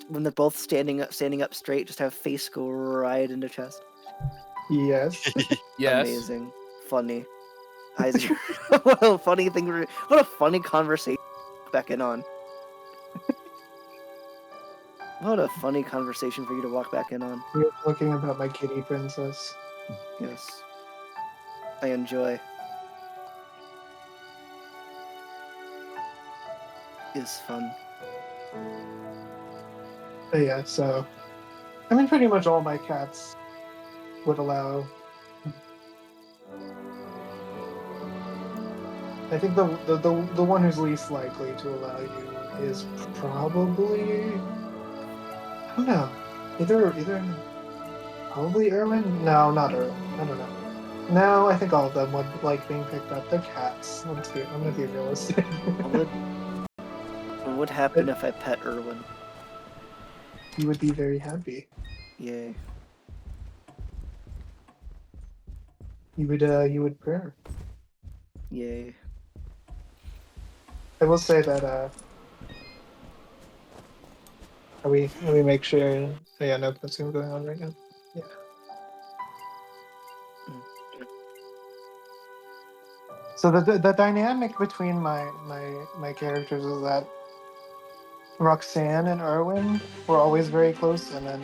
Speaker 2: when they're both standing up straight, just have face go right into chest.
Speaker 8: yes.
Speaker 1: Yes.
Speaker 2: Amazing, funny. Eyes. What a funny thing! What a funny conversation. Back in on. What a funny conversation for you to walk back in on.
Speaker 8: You're talking about my kitty princess.
Speaker 2: Yes. I enjoy. Is fun.
Speaker 8: But yeah, so I mean, pretty much all my cats would allow. I think the one who's least likely to allow you is probably, I don't know, either probably Erwin. No, not Erwin. I don't know. No, I think all of them would like being picked up. They're cats. I'm gonna be realistic.
Speaker 2: What would happen if I pet Erwin?
Speaker 8: You would be very happy.
Speaker 2: Yay.
Speaker 8: You would purr.
Speaker 2: Yay.
Speaker 8: I will say that let me make sure. Oh, yeah, no cutscene going on right now. Yeah. So the dynamic between my characters is that Roxanne and Erwin were always very close, and then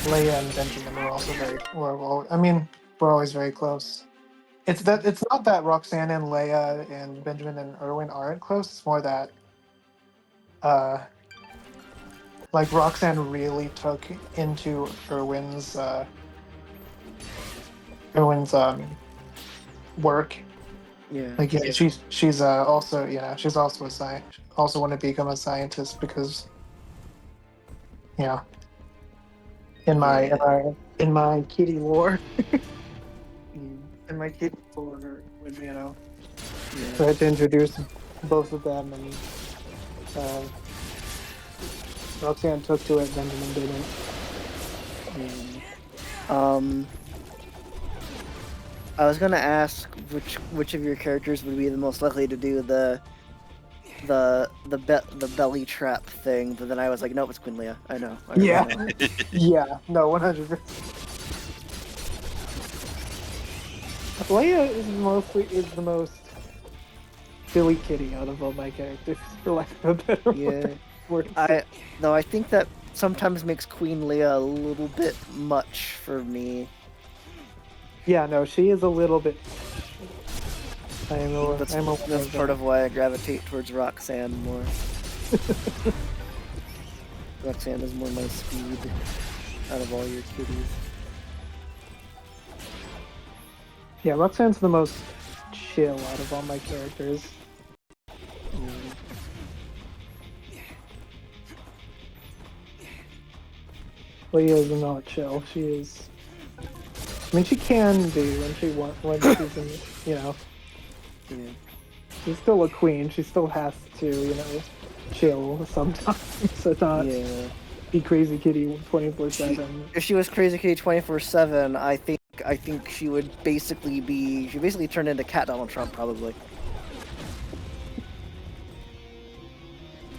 Speaker 8: Leia and Benjamin were also we're always very close. It's not that Roxanne and Leia and Benjamin and Erwin aren't close. It's more that like Roxanne really took into Erwin's work.
Speaker 2: Yeah.
Speaker 8: Like yeah, she's also she's also a also want to become a scientist because in my kitty lore in my kitty lore when I had to introduce both of them, and Roxanne took to it, Benjamin didn't.
Speaker 2: I was gonna ask which of your characters would be the most likely to do the belly trap thing, but then I was like, nope, it's Queen Leia. I know.
Speaker 8: Yeah.
Speaker 2: know.
Speaker 8: Yeah, no, 100%. Leia is the most silly kitty out of all my characters, for lack of a better word.
Speaker 2: I think that sometimes makes Queen Leia a little bit much for me.
Speaker 8: Yeah, no, she is a little bit.
Speaker 2: That's part of why I gravitate towards Roxanne more. Roxanne is more my speed out of all your kitties.
Speaker 8: Yeah, Roxanne's the most chill out of all my characters. Leia is not chill. She is. I mean, she can be when she's in,
Speaker 2: Yeah.
Speaker 8: She's still a queen. She still has to, chill sometimes. So not be crazy kitty 24/7.
Speaker 2: If she was crazy kitty 24/7, I think she would basically turn into Cat Donald Trump probably.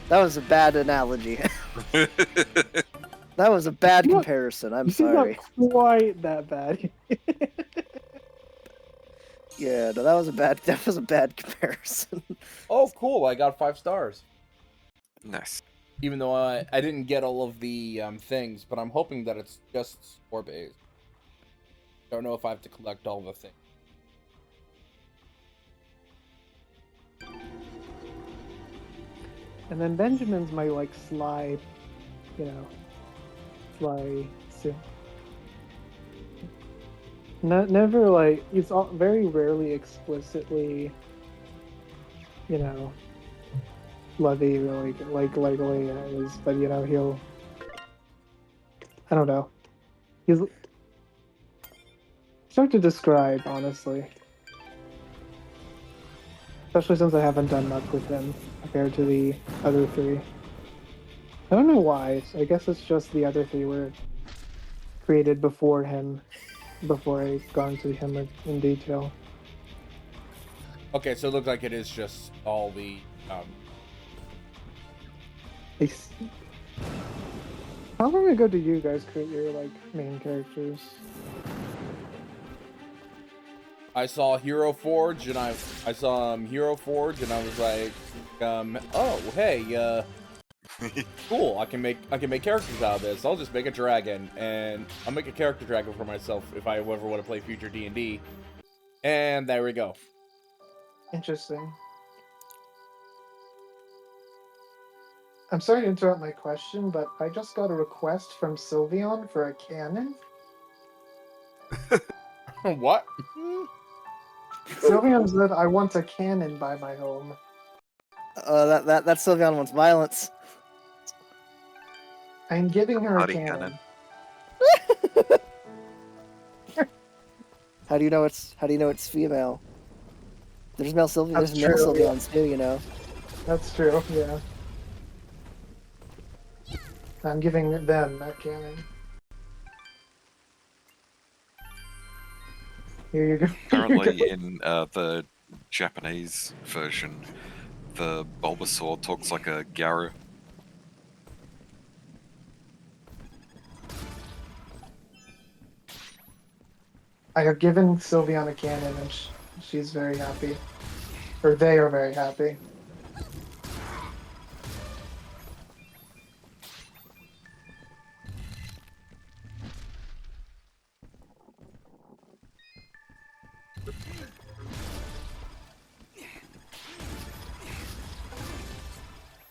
Speaker 2: That was a bad analogy. That was a bad comparison. I'm sorry.
Speaker 8: Not quite that bad.
Speaker 2: Yeah, no, that was a bad comparison.
Speaker 1: Oh, cool! I got 5 stars.
Speaker 3: Nice.
Speaker 1: Even though I didn't get all of the things, but I'm hoping that it's just score based. Don't know if I have to collect all the things.
Speaker 8: And then Benjamin's my sly, so never he's very rarely explicitly, lovey like Leia is, but he'll, I don't know, he's hard to describe honestly, especially since I haven't done much with him compared to the other 3. I don't know why. I guess it's just the other 3 were created before him, before I got into him in detail.
Speaker 1: Okay, so it looks like it is just all the
Speaker 8: How long ago did you guys create your like main characters?
Speaker 1: I saw Hero Forge and I saw Hero Forge and I was like, oh hey, cool. I can make characters out of this. I'll just make a dragon and I'll make a character dragon for myself if I ever want to play future D&D. And there we go.
Speaker 8: Interesting. I'm sorry to interrupt my question, but I just got a request from Sylveon for a cannon.
Speaker 1: What?
Speaker 8: Sylveon said, "I want a cannon by my home."
Speaker 2: That Sylveon wants violence.
Speaker 8: I'm giving her a
Speaker 3: Party
Speaker 8: cannon.
Speaker 2: How do you know it's female? There's male
Speaker 8: That's
Speaker 2: Sylveons too, you know.
Speaker 8: That's true. Yeah. I'm giving them that cannon. Here you go.
Speaker 3: Apparently, in the Japanese version, the Bulbasaur talks like a Garu.
Speaker 8: I have given Sylveon a cannon, and she's very happy. Or they are very happy.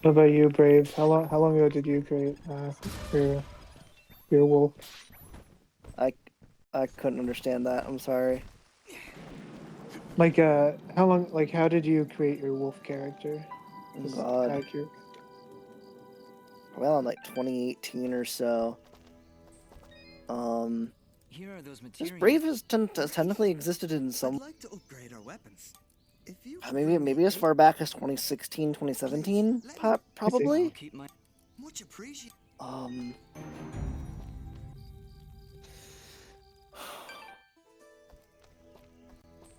Speaker 8: What about you, Brave? How long ago did you create your wolf?
Speaker 2: I couldn't understand that. I'm sorry.
Speaker 8: Like how did you create your wolf character? Just
Speaker 2: God.
Speaker 8: accurate.
Speaker 2: Well, in like 2018 or so.
Speaker 4: Here are those
Speaker 2: This
Speaker 4: materials.
Speaker 2: Brave has technically existed in some.
Speaker 12: I'd like to upgrade our weapons. If you
Speaker 2: maybe as far back as 2016, 2017, probably.
Speaker 4: I'll keep my
Speaker 12: much appreciate.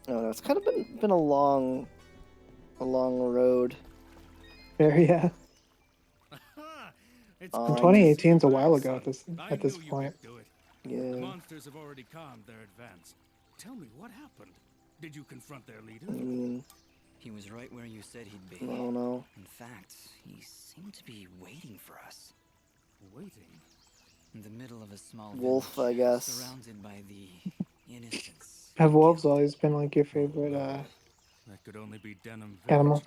Speaker 2: No, it's kind of been a long road.
Speaker 8: Yeah.
Speaker 11: It's
Speaker 8: 2018 is a while ago at this point.
Speaker 2: Yeah.
Speaker 11: The monsters have already calmed their advance. Tell me what happened. Did you confront their leader?
Speaker 2: I mean,
Speaker 4: He was right where you said he'd be.
Speaker 2: I don't know.
Speaker 4: In fact, he seemed to be waiting for us.
Speaker 11: Waiting?
Speaker 4: In the middle of a small
Speaker 2: Wolf,
Speaker 4: village,
Speaker 2: I guess.
Speaker 4: surrounded by the innocents.
Speaker 8: Have wolves always been like your favorite
Speaker 11: That could only be Denham
Speaker 8: animal?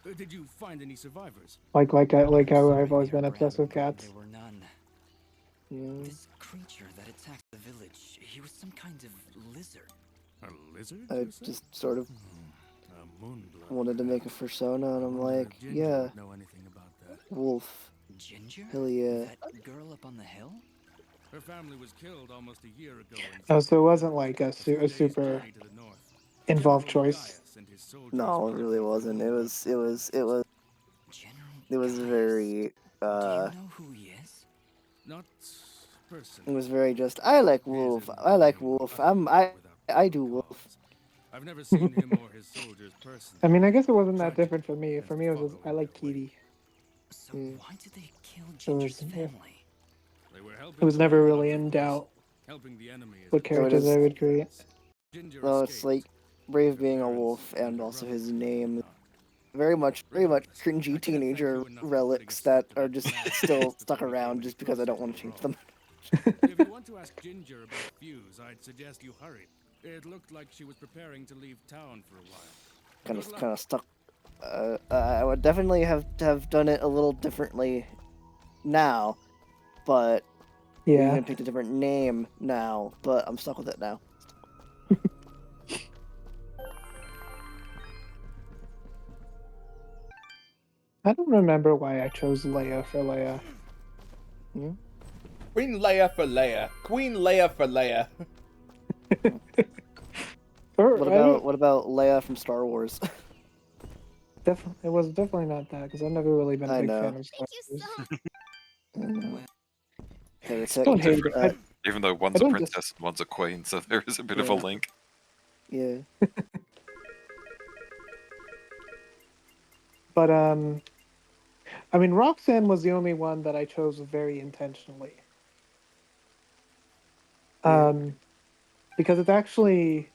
Speaker 11: Village. Did you find any survivors?
Speaker 8: Like how I've always been obsessed with cats.
Speaker 4: There were none.
Speaker 2: Yeah.
Speaker 4: This creature that attacked the village, he was some kind of lizard.
Speaker 11: A lizard?
Speaker 2: I
Speaker 11: you say?
Speaker 2: just sort of
Speaker 11: A moonblood.
Speaker 2: wanted to make a persona, and I'm
Speaker 11: wonder
Speaker 2: like,
Speaker 11: if Ginger
Speaker 2: yeah,
Speaker 11: would know anything about that.
Speaker 2: wolf.
Speaker 4: Ginger?
Speaker 2: Hell yeah.
Speaker 4: That girl up on the hill?
Speaker 11: Her family was killed almost a year ago.
Speaker 8: Oh, so it wasn't like a super involved choice.
Speaker 2: No, it really wasn't. It was very
Speaker 4: Do you know who he is?
Speaker 11: Not
Speaker 2: it
Speaker 11: personally.
Speaker 2: was very just I like wolf. I do wolf.
Speaker 11: I've never seen him or his soldiers personally.
Speaker 8: I mean, I guess it wasn't that different for me. For me, it was I like Kitty.
Speaker 4: So
Speaker 2: Yeah.
Speaker 4: why did they kill
Speaker 8: So it
Speaker 4: Ginger's
Speaker 8: was-
Speaker 4: family?
Speaker 11: They were helping
Speaker 8: It was
Speaker 11: the
Speaker 8: never
Speaker 11: war
Speaker 8: really in
Speaker 11: veterans.
Speaker 8: doubt
Speaker 11: Helping the enemy is
Speaker 8: what
Speaker 11: the
Speaker 8: characters I would create.
Speaker 11: Ginger
Speaker 2: No, it's
Speaker 11: escaped.
Speaker 2: like Brave being a wolf and also his name. Very much cringy teenager relics that are just still stuck around just because I don't want to change them.
Speaker 11: If you want to ask Ginger about Fuse, I'd suggest you hurry. It looked like she was preparing to leave town for a while.
Speaker 2: kind of stuck. I would definitely have done it a little differently now, but
Speaker 8: Yeah.
Speaker 2: even picked a different name now. But I'm stuck with it now.
Speaker 8: I don't remember why I chose Leia for Leia.
Speaker 1: Queen Leia for Leia. Queen Leia for Leia.
Speaker 2: What about Leia from Star Wars?
Speaker 8: It was definitely not that because I've never really been a
Speaker 2: I
Speaker 8: big
Speaker 2: know.
Speaker 8: fan of Star Wars.
Speaker 2: Heretic.
Speaker 8: Don't hate it.
Speaker 3: Even though
Speaker 8: I
Speaker 3: one's a
Speaker 8: don't
Speaker 3: princess and one's a queen, so there is a bit of a
Speaker 2: Yeah.
Speaker 3: link.
Speaker 2: Yeah.
Speaker 8: But I mean, Roxanne was the only one that I chose very intentionally. Because it's actually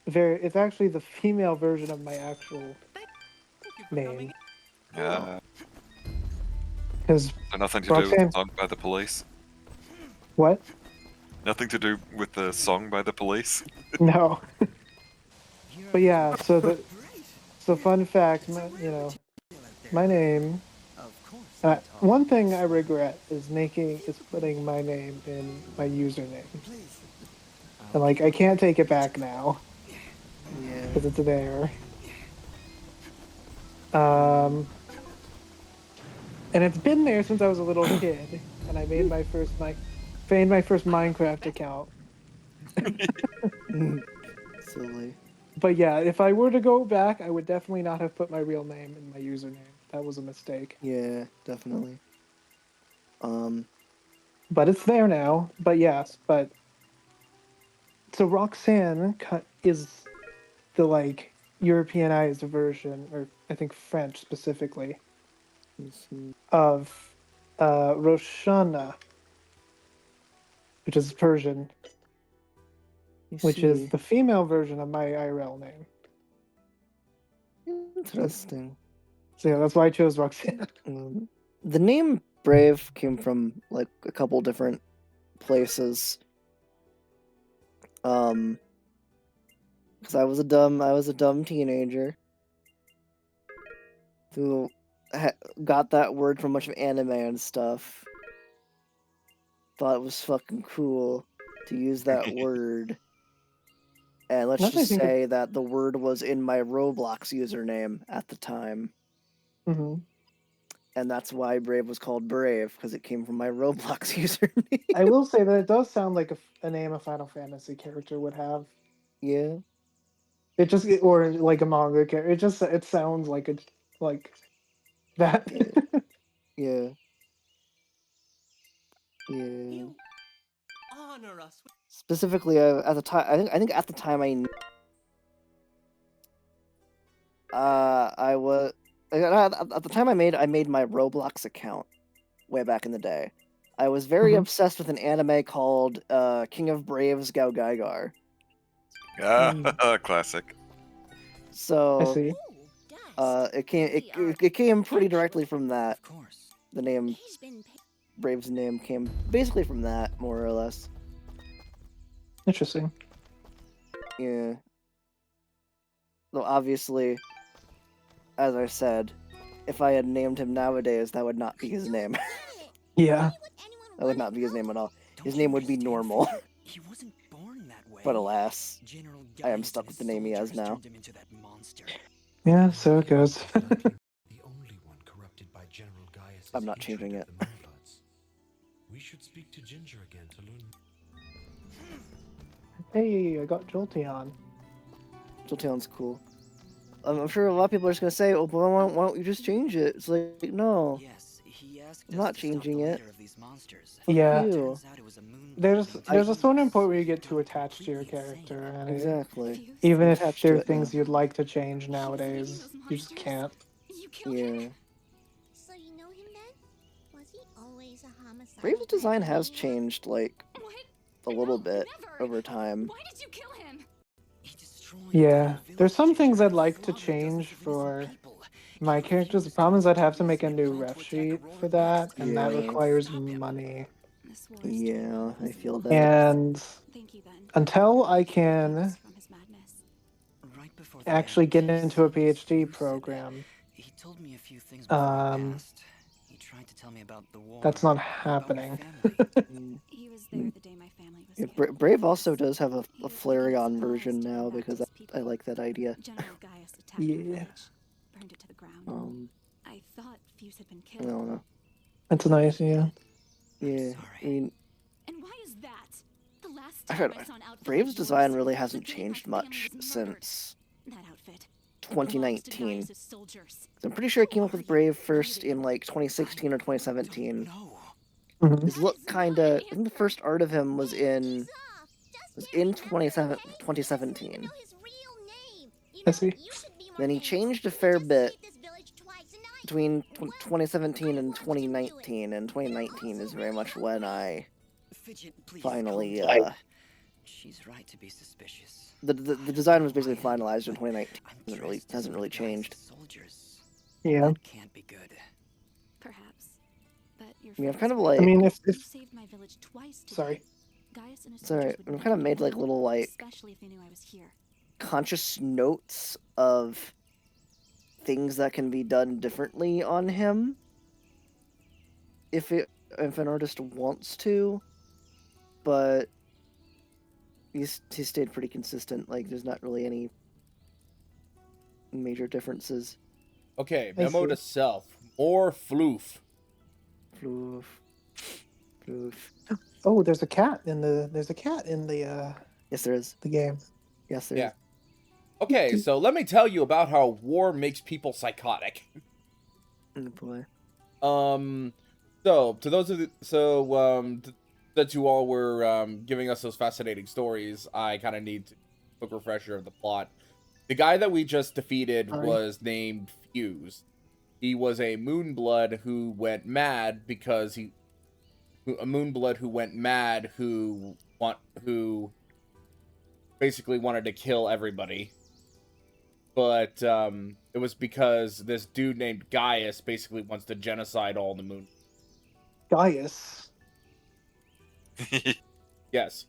Speaker 8: the female version of my actual name.
Speaker 3: Yeah.
Speaker 8: Because
Speaker 3: So nothing to do with the
Speaker 8: Roxanne,
Speaker 3: song by the Police.
Speaker 8: what?
Speaker 3: Nothing to do with the song by the Police.
Speaker 8: No. But yeah, so fun fact, my name. One thing I regret is putting my name in my username, and like I can't take it back now
Speaker 2: Yeah.
Speaker 8: because it's there. And it's been there since I was a little kid, and I made my first Minecraft account.
Speaker 2: Silly.
Speaker 8: But yeah, if I were to go back, I would definitely not have put my real name in my username. That was a mistake.
Speaker 2: Yeah, definitely.
Speaker 8: But it's there now. But yes, so Roxanne is the like Europeanized version, or I think French specifically, of Roshana, which is Persian, which is the female version of my IRL name.
Speaker 2: Interesting.
Speaker 8: So yeah, that's why I chose Roxanne.
Speaker 2: The name Brave came from like a couple different places. Because I was a dumb teenager who got that word from a bunch of anime and stuff. Thought it was fucking cool to use that word. And let's just say that the word was in my Roblox username at the time.
Speaker 8: Mm-hmm.
Speaker 2: And that's why Brave was called Brave, because it came from my Roblox username.
Speaker 8: I will say that it does sound like a name a Final Fantasy character would have.
Speaker 2: Yeah.
Speaker 8: It just or like a manga character. It sounds like that.
Speaker 2: Yeah. Yeah.
Speaker 12: Honor us.
Speaker 2: Specifically, at the time, I think at the time I was at the time I made my Roblox account way back in the day. I was very obsessed with an anime called King of Braves Gao Gaigar.
Speaker 3: Classic.
Speaker 2: So
Speaker 8: I see.
Speaker 2: it came pretty directly from that. The name Brave's name came basically from that, more or less.
Speaker 8: Interesting.
Speaker 2: Yeah. Though obviously, as I said, if I had named him nowadays, that would not be his name.
Speaker 8: Yeah.
Speaker 2: That would not be his name at all. His name would be Normal.
Speaker 4: He wasn't born that way.
Speaker 2: But alas,
Speaker 4: General
Speaker 2: I am
Speaker 4: Gaius
Speaker 2: stuck
Speaker 4: and
Speaker 2: with
Speaker 4: his
Speaker 2: the name he has
Speaker 4: soldiers
Speaker 2: now.
Speaker 4: turned him into that monster.
Speaker 8: Yeah, so it goes.
Speaker 7: The only one corrupted by General Gaius.
Speaker 2: I'm not changing it.
Speaker 7: We should speak to Ginger again to learn.
Speaker 8: Hey, I got Jolteon.
Speaker 2: Jolteon's cool. I'm sure a lot of people are just gonna say, "Oh, but why don't you just change it?" It's like, no.
Speaker 4: Yes, he asked
Speaker 2: I'm not changing it.
Speaker 4: of these monsters.
Speaker 8: Yeah.
Speaker 2: You.
Speaker 8: There's a certain point where you get too attached to your character, and
Speaker 2: Exactly.
Speaker 8: even
Speaker 2: I'm
Speaker 8: if
Speaker 2: attached to
Speaker 8: there are
Speaker 2: it
Speaker 8: things
Speaker 2: now.
Speaker 8: you'd like to change nowadays, you just can't.
Speaker 2: Yeah.
Speaker 5: So you know him then? Was he always a homicide?
Speaker 2: Brave's design has changed, like, a little bit over time.
Speaker 13: Why did you kill him?
Speaker 8: Yeah, there's some things I'd like to change for my characters. The problem is I'd have to make a new ref sheet for that, and that
Speaker 2: Yeah.
Speaker 8: requires money.
Speaker 2: Yeah, I feel that.
Speaker 8: And until I can actually get into a PhD program,
Speaker 4: He told me a few things before I passed. He tried to tell me about the war.
Speaker 8: that's not happening.
Speaker 13: He was there the day my family was
Speaker 2: Yeah, Brave also does have a Flareon version now because I like that idea.
Speaker 13: General Gaius attacked
Speaker 8: Yeah.
Speaker 13: the village, burned it to the ground. I thought Fuse had been
Speaker 2: I
Speaker 13: killed.
Speaker 2: don't know.
Speaker 8: That's nice, yeah.
Speaker 2: Yeah, I mean,
Speaker 13: And why is that? The last
Speaker 2: I
Speaker 13: time
Speaker 2: heard
Speaker 13: I saw an outfit
Speaker 2: Brave's
Speaker 13: like
Speaker 2: design
Speaker 13: yours,
Speaker 2: really
Speaker 13: the
Speaker 2: hasn't
Speaker 13: day my
Speaker 2: changed
Speaker 13: family
Speaker 2: much
Speaker 13: was murdered.
Speaker 2: since
Speaker 13: That outfit
Speaker 2: 2019.
Speaker 13: Gaius's soldiers.
Speaker 2: I'm pretty sure it came up with Brave first in like 2016 or 2017. His look kinda. I think the first art of him was in 2017.
Speaker 8: I see.
Speaker 2: Then he changed a fair bit between 2017 and 2019, and 2019 is very much when I finally
Speaker 4: She's right to be suspicious.
Speaker 2: the design was basically finalized in 2019. Hasn't really changed.
Speaker 4: Soldiers.
Speaker 8: Yeah.
Speaker 4: That can't be good.
Speaker 13: Perhaps. But your
Speaker 2: I mean, I've
Speaker 13: friends
Speaker 2: kind of
Speaker 13: were
Speaker 2: like.
Speaker 8: I mean, if
Speaker 13: You saved my village twice today.
Speaker 8: sorry.
Speaker 13: Gaius and his
Speaker 2: Sorry,
Speaker 13: soldiers would
Speaker 2: I've kind of
Speaker 13: never
Speaker 2: made
Speaker 13: be
Speaker 2: like
Speaker 13: alone,
Speaker 2: little like
Speaker 13: especially if they knew I was here.
Speaker 2: conscious notes of things that can be done differently on him if an artist wants to, but he stayed pretty consistent. Like there's not really any major differences.
Speaker 1: Okay,
Speaker 8: I
Speaker 1: memo
Speaker 8: see.
Speaker 1: to self. More floof.
Speaker 2: Floof.
Speaker 8: Oh, there's a cat in the
Speaker 2: Yes, there is.
Speaker 8: the game.
Speaker 2: Yes, there
Speaker 1: Yeah.
Speaker 2: is.
Speaker 1: Okay, so let me tell you about how war makes people psychotic.
Speaker 2: Oh boy.
Speaker 1: So to those of that you all were giving us those fascinating stories, I kind of need a quick refresher of the plot. The guy that we just defeated was named Fuse. He was a Moonblood who went mad because who basically wanted to kill everybody. But it was because this dude named Gaius basically wants to genocide all the moon.
Speaker 8: Gaius.
Speaker 1: Yes.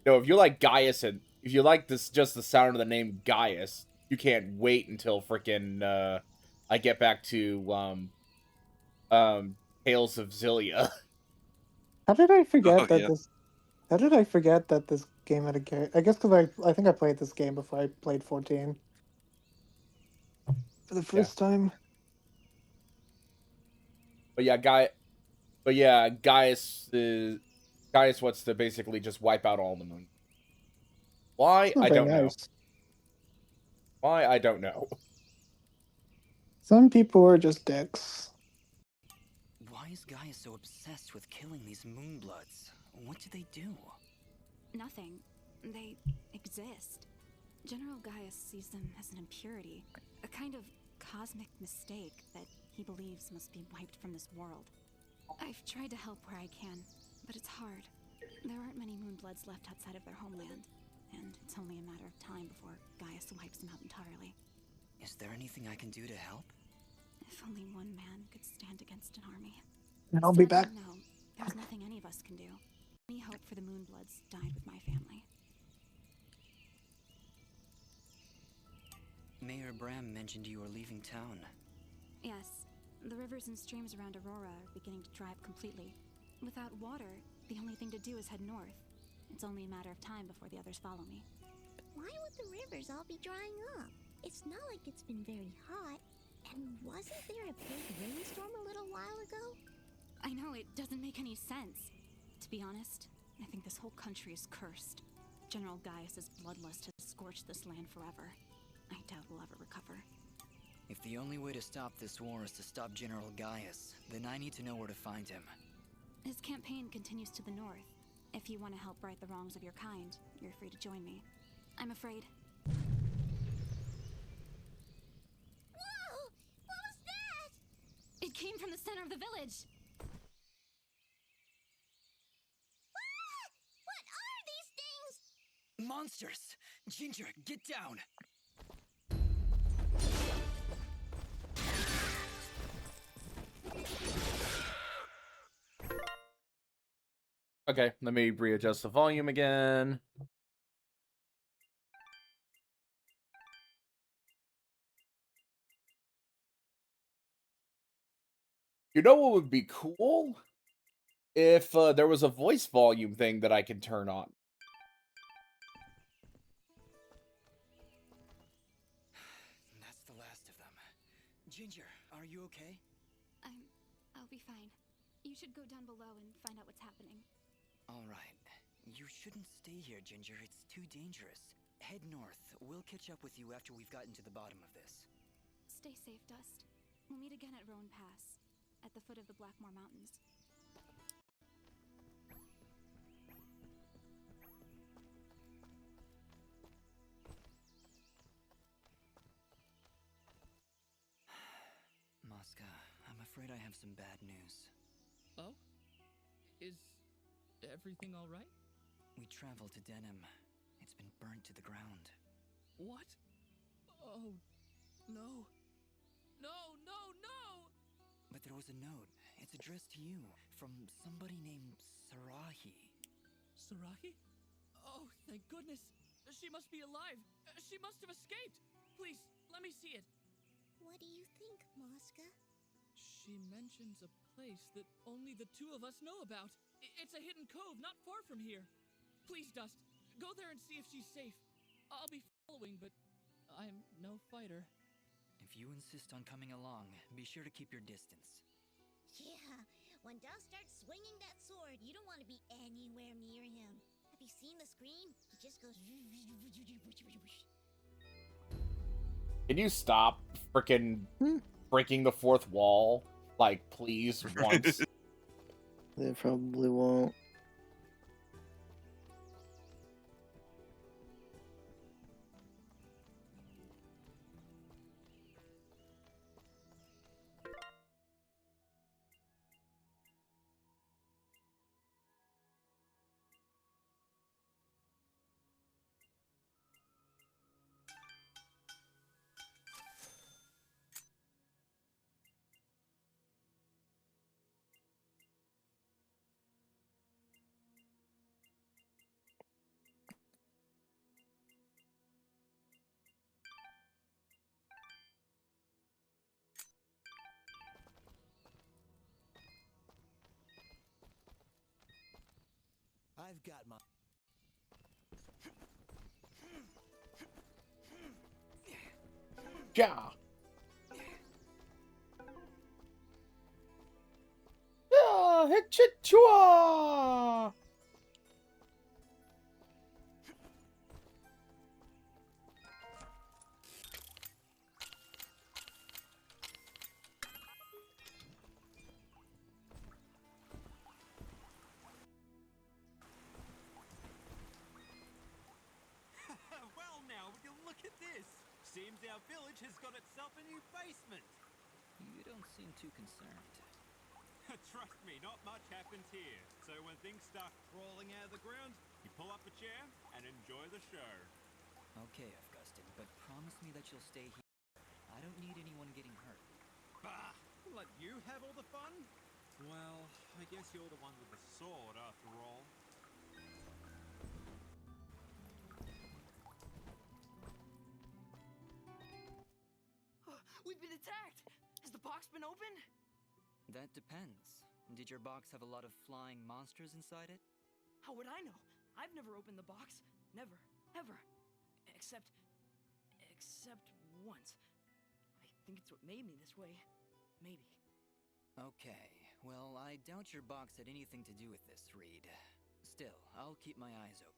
Speaker 1: No, if you like Gaius and if you like this just the sound of the name Gaius, you can't wait until freaking I get back to Tales of Zillia.
Speaker 8: How did I forget that
Speaker 3: yeah.
Speaker 8: this? How did I forget that this game had a character? I guess because I think I played this game before I played 14 for the first time.
Speaker 1: But yeah, Gaius wants to basically just wipe out all the moon. Why?
Speaker 8: It's not
Speaker 1: I
Speaker 8: very
Speaker 1: don't know.
Speaker 8: nice.
Speaker 1: Why? I don't know.
Speaker 8: Some people are just dicks.
Speaker 4: Why is Gaius so obsessed with killing these Moonbloods? What do they do?
Speaker 13: Nothing. They exist. General Gaius sees them as an impurity, a kind of cosmic mistake that he believes must be wiped from this world. I've tried to help where I can, but it's hard. There aren't many Moonbloods left outside of their homeland, and it's only a matter of time before Gaius wipes them out entirely.
Speaker 4: Is there anything I can do to help?
Speaker 13: If only one man could stand against an army.
Speaker 8: And I'll be back.
Speaker 13: No, there's nothing any of us can do. Any hope for the Moonbloods died with my family.
Speaker 4: Mayor Bram mentioned you were leaving town.
Speaker 13: Yes, the rivers and streams around Aurora are beginning to dry up completely. Without water, the only thing to do is head north. It's only a matter of time before the others follow me.
Speaker 5: Why would the rivers all be drying up? It's not like it's been very hot. And wasn't there a big rainstorm a little while ago?
Speaker 13: I know, it doesn't make any sense. To be honest, I think this whole country is cursed. General Gaius's bloodlust has scorched this land forever. I doubt we'll ever recover.
Speaker 4: If the only way to stop this war is to stop General Gaius, then I need to know where to find him.
Speaker 13: His campaign continues to the north. If you want to help right the wrongs of your kind, you're free to join me. I'm afraid.
Speaker 5: Whoa! What was that?
Speaker 13: It came from the center of the village!
Speaker 5: What are these things?
Speaker 4: Monsters! Ginger, get down!
Speaker 1: Okay, let me readjust the volume again. You know what would be cool? If there was a voice volume thing that I could turn on.
Speaker 4: That's the last of them. Ginger, are you okay?
Speaker 13: I'll be fine. You should go down below and find out what's happening.
Speaker 4: All right. You shouldn't stay here, Ginger. It's too dangerous. Head north. We'll catch up with you after we've gotten to the bottom of this.
Speaker 13: Stay safe, Dust. We'll meet again at Roan Pass. at the foot of the Blackmore Mountains.
Speaker 4: Mosca, I'm afraid I have some bad news.
Speaker 14: Oh? Is everything all right?
Speaker 4: We traveled to Denim. It's been burnt to the ground.
Speaker 14: What? Oh, no. No, no, no!
Speaker 4: But there was a note. It's addressed to you from somebody named Sarahi.
Speaker 14: Sarahi? Oh, thank goodness. She must be alive. She must have escaped. Please, let me see it.
Speaker 5: What do you think, Mosca?
Speaker 14: She mentions a place that only the two of us know about. It's a hidden cove not far from here. Please, Dust, go there and see if she's safe. I'll be following, but I'm no fighter.
Speaker 4: If you insist on coming along, be sure to keep your distance.
Speaker 5: Yeah, when Dust starts swinging that sword, you don't want to be anywhere near him. Have you seen the screen? He just goes...
Speaker 1: Can you stop frickin' breaking the fourth wall? Like, please, once.
Speaker 2: They probably won't.
Speaker 15: I've got my...
Speaker 1: Yeah. Yeah, hit you chua.
Speaker 15: Well now, would you look at this? Seems our village has got itself a new basement.
Speaker 4: You don't seem too concerned.
Speaker 15: Trust me, not much happens here. So when things start crawling out of the ground, you pull up a chair and enjoy the show.
Speaker 4: Okay, Augustin, but promise me that you'll stay here. I don't need anyone getting hurt.
Speaker 15: Bah! Let you have all the fun? Well, I guess you're the one with the sword after all.
Speaker 12: We've been attacked! Has the box been opened?
Speaker 4: That depends. Did your box have a lot of flying monsters inside it?
Speaker 12: How would I know? I've never opened the box. Never. Ever. Except once. I think it's what made me this way. Maybe.
Speaker 4: Okay, well, I doubt your box had anything to do with this, Reed. Still, I'll keep my eyes open.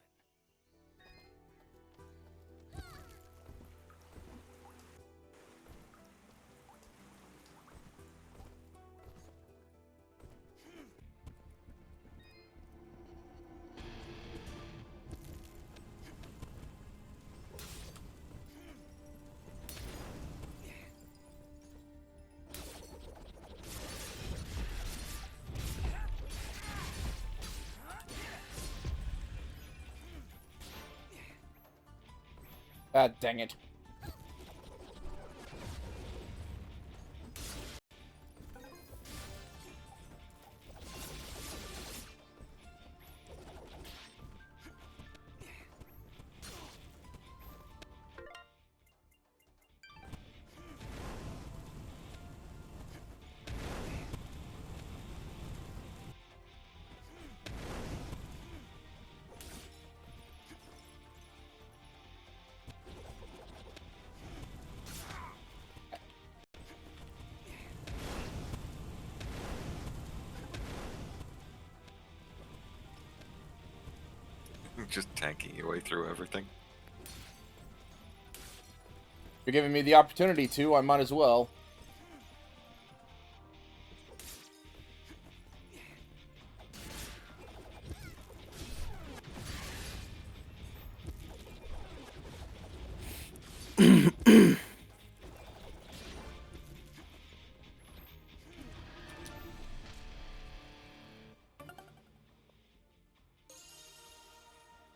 Speaker 1: Ah, dang it.
Speaker 3: Just tanking your way through everything.
Speaker 1: You're giving me the opportunity to, I might as well.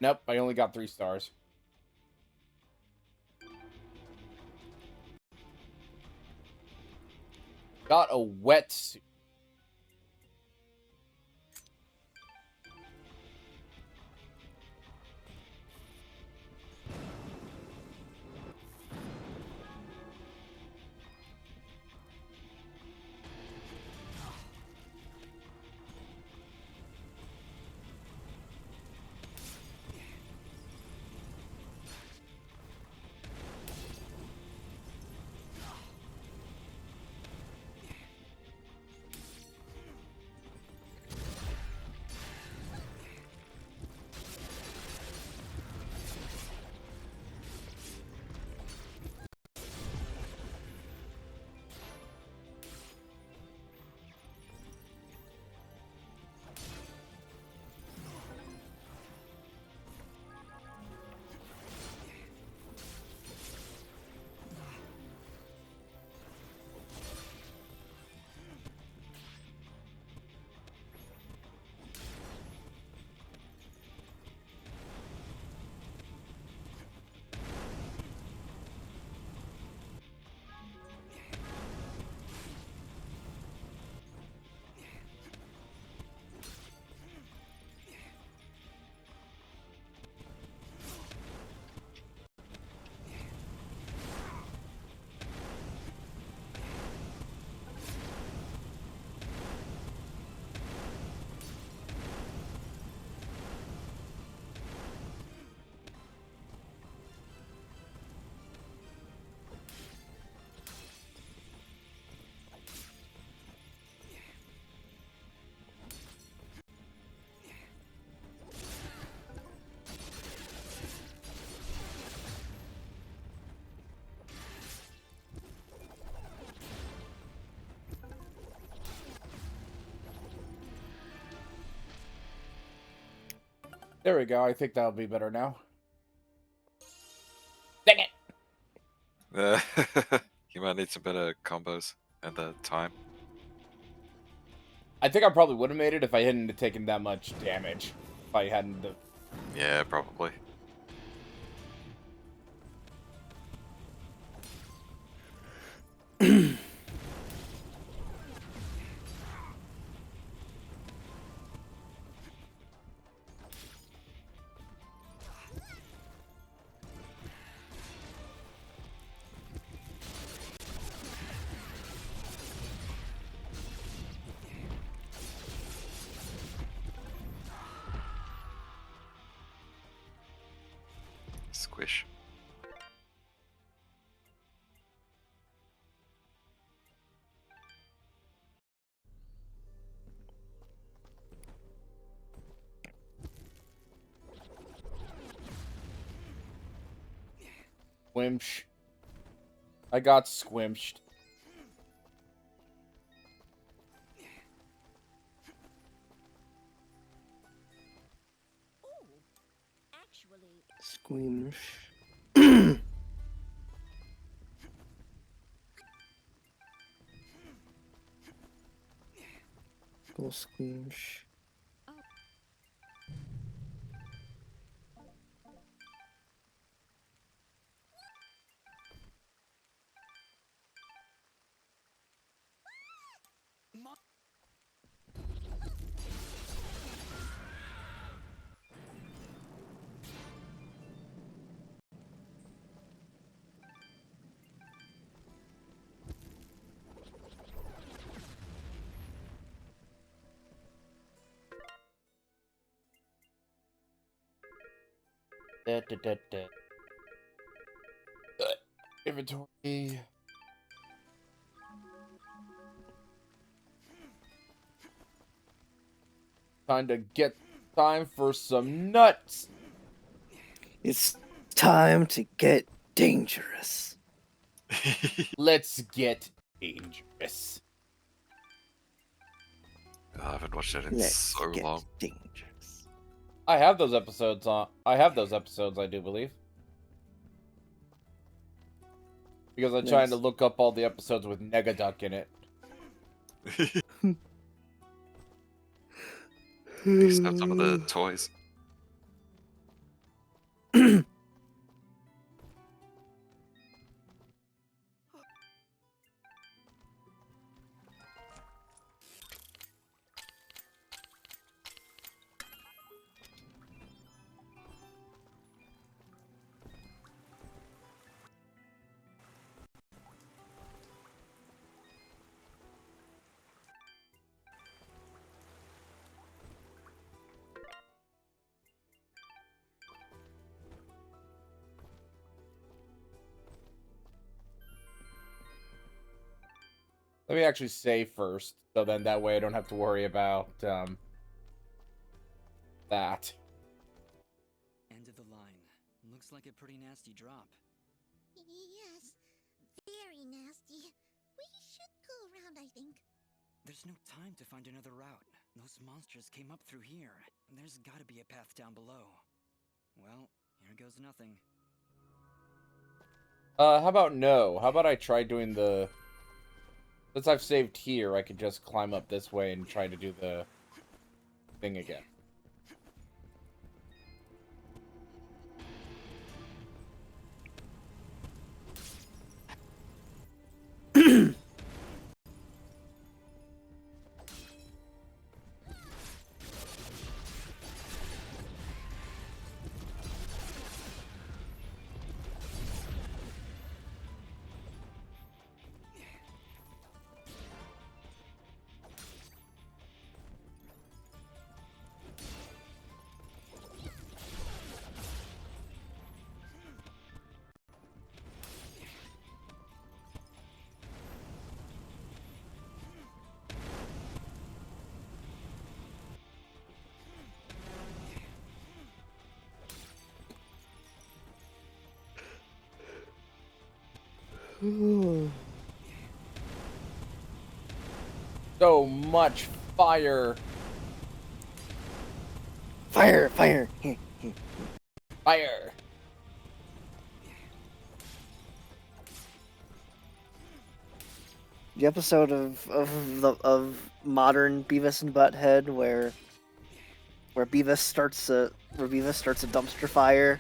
Speaker 1: Nope, I only got 3 stars. Got a wetsuit. There we go. I think that'll be better now. Dang it!
Speaker 3: You might need some better combos and the time.
Speaker 1: I think I probably would have made it if I hadn't taken that much damage. If I hadn't...
Speaker 3: Yeah, probably. Squish.
Speaker 1: Squimsh. I got squimshed.
Speaker 2: Squeamish. Go squeamish.
Speaker 1: Inventory. Time for some nuts.
Speaker 2: It's time to get dangerous.
Speaker 1: Let's get dangerous.
Speaker 3: I haven't watched it in so long.
Speaker 2: Dangerous.
Speaker 1: I have those episodes on. I do believe. Because I'm trying to look up all the episodes with Negaduck in it.
Speaker 3: These have some of the toys.
Speaker 1: Let me actually save first, so then that way I don't have to worry about that.
Speaker 4: End of the line. Looks like a pretty nasty drop.
Speaker 5: Yes, very nasty. We should go around, I think.
Speaker 4: There's no time to find another route. Those monsters came up through here. There's gotta be a path down below. Well, here goes nothing.
Speaker 1: How about no? How about I try doing the... Since I've saved here, I could just climb up this way and try to do the thing again. So much fire.
Speaker 2: Fire, fire.
Speaker 1: Fire.
Speaker 2: The episode of modern Beavis and Butthead where Beavis starts a dumpster fire,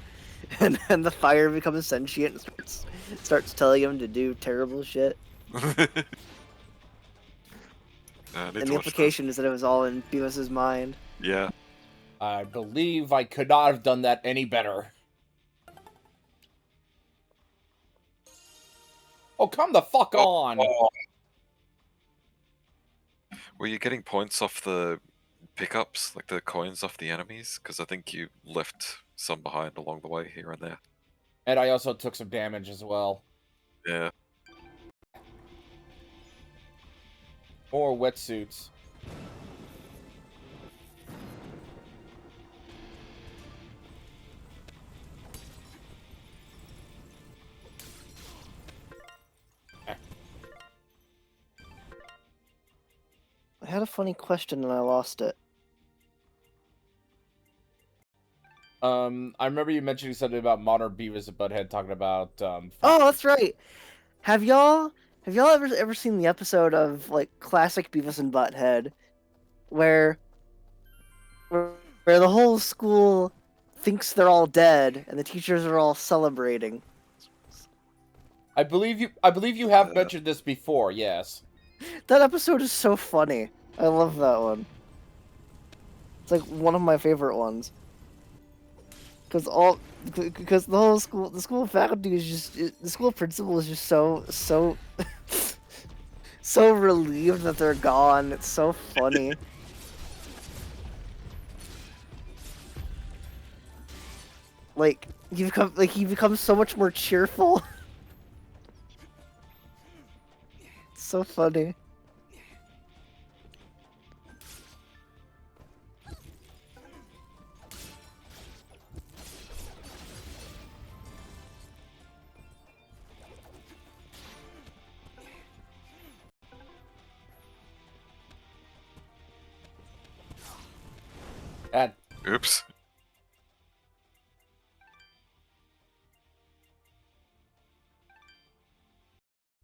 Speaker 2: and then the fire becomes sentient and starts telling him to do terrible shit. And the implication is that it was all in Beavis's mind.
Speaker 3: Yeah.
Speaker 1: I believe I could not have done that any better. Oh, come the fuck on!
Speaker 3: Were you getting points off the pickups, like the coins off the enemies? Because I think you left some behind along the way here and there.
Speaker 1: And I also took some damage as well.
Speaker 3: Yeah.
Speaker 1: More wetsuits.
Speaker 2: I had a funny question and I lost it.
Speaker 1: I remember you mentioning something about modern Beavis and Butthead talking about
Speaker 2: Oh, that's right. Have y'all ever seen the episode of like classic Beavis and Butthead where the whole school thinks they're all dead and the teachers are all celebrating?
Speaker 1: I believe you have mentioned this before, yes.
Speaker 2: That episode is so funny. I love that one. It's like one of my favorite ones. Because the school faculty is just, the school principal is just so so relieved that they're gone. It's so funny. Like he becomes so much more cheerful. It's so funny.
Speaker 3: Oops.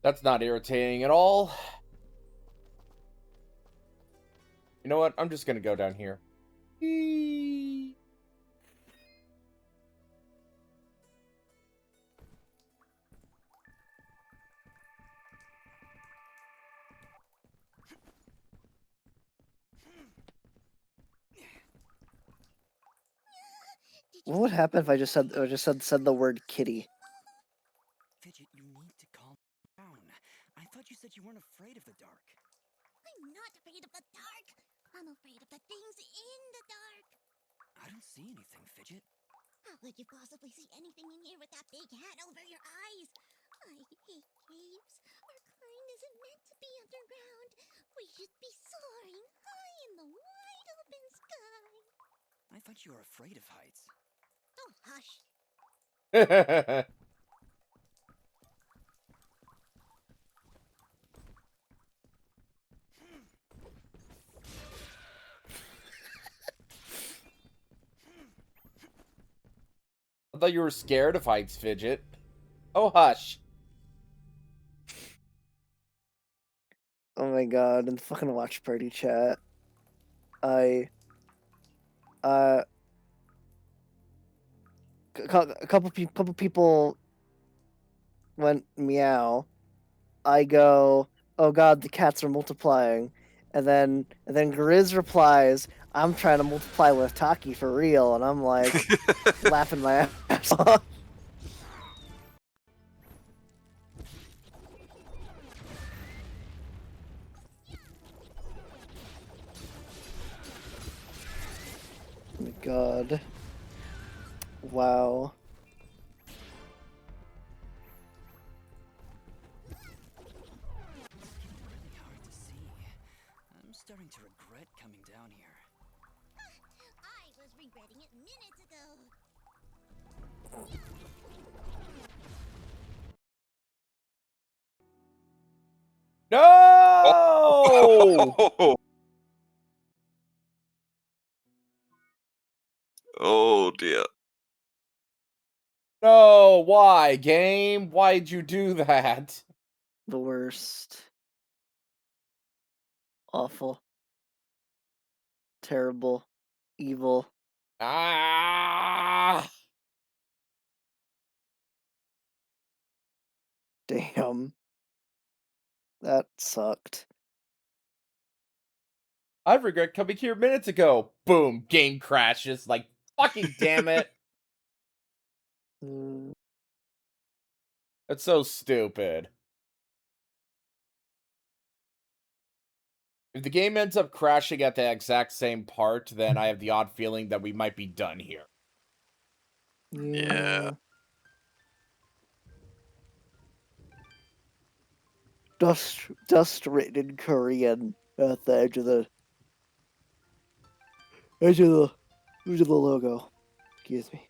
Speaker 1: That's not irritating at all. You know what? I'm just gonna go down here.
Speaker 2: What would happen if I just said the word kitty?
Speaker 4: Fidget, you need to calm down. I thought you said you weren't afraid of the dark.
Speaker 5: I'm not afraid of the dark. I'm afraid of the things in the dark.
Speaker 4: I don't see anything, Fidget.
Speaker 5: How could you possibly see anything in here with that big hat over your eyes? I hate caves. Our kind isn't meant to be underground.
Speaker 4: thought you were afraid of heights.
Speaker 5: Oh, hush.
Speaker 1: I thought you were scared of heights, Fidget. Oh, hush.
Speaker 2: Oh my god, in the fucking watch party chat, a couple people went meow. I go, oh god, the cats are multiplying, and then Grizz replies, I'm trying to multiply with Taki for real, and I'm like laughing my ass off. Oh my god. Wow.
Speaker 4: Really hard to see. I'm starting to regret coming down here.
Speaker 5: I was regretting it minutes ago.
Speaker 1: No!
Speaker 3: Oh dear.
Speaker 1: No, why, game? Why'd you do that?
Speaker 2: The worst. Awful. Terrible. Evil.
Speaker 1: Ah!
Speaker 2: Damn. That sucked.
Speaker 1: I regret coming here minutes ago. Boom, game crashes. Like, fucking damn it. That's so stupid. If the game ends up crashing at the exact same part, then I have the odd feeling that we might be done here.
Speaker 3: Yeah.
Speaker 2: Dust written in Korean at the edge of the logo. Excuse me.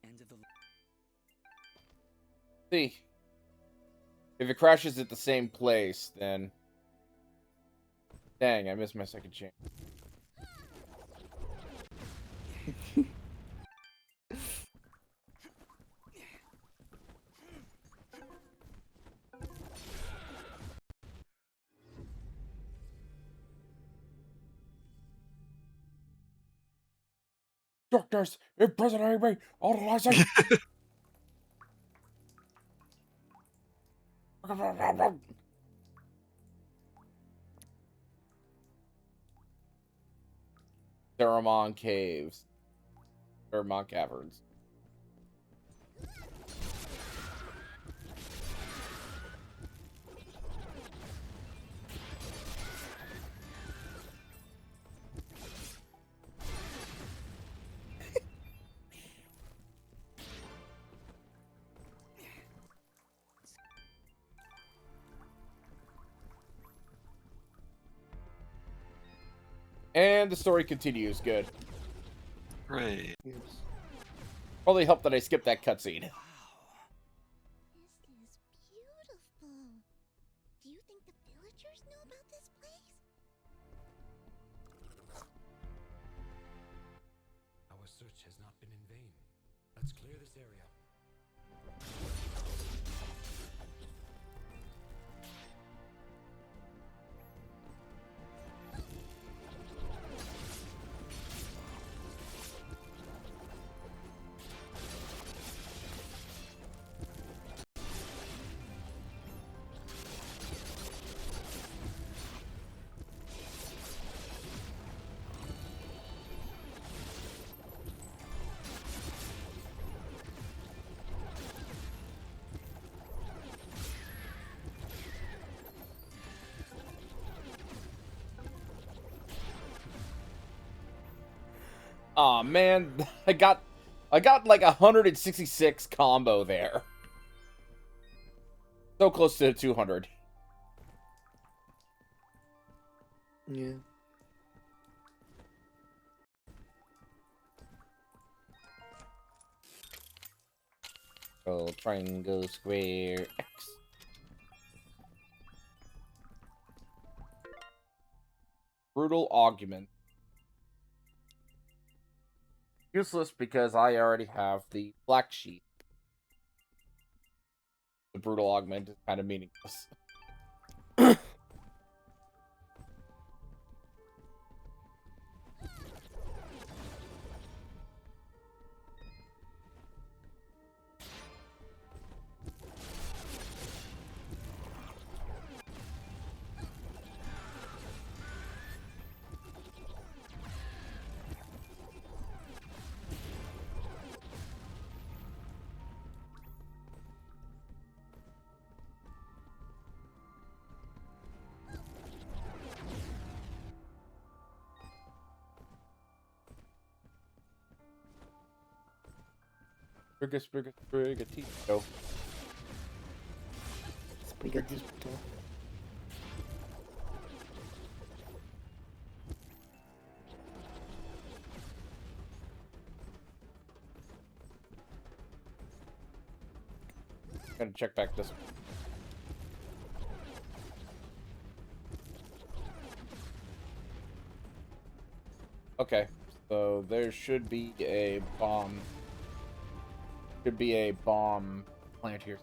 Speaker 4: End of the.
Speaker 1: See, if it crashes at the same place, then dang, I missed my second chance. Darkness, imprisoning me, authorizing. Theramon Caves. Theramon Caverns. And the story continues. Good.
Speaker 3: Hooray.
Speaker 1: Probably helped that I skipped that cutscene.
Speaker 5: This is beautiful. Do you think the villagers know about this place?
Speaker 7: Our search has not been in vain. Let's clear this area.
Speaker 1: Aw, man, I got like 166 combo there. So close to 200.
Speaker 2: Yeah.
Speaker 1: So triangle, square, X. Brutal argument. Useless because I already have the black sheet. The brutal augment is kind of meaningless. Sprigatito.
Speaker 2: Sprigatito.
Speaker 1: Gotta check back this one. Okay, so there should be a bomb. Should be a bomb plant here.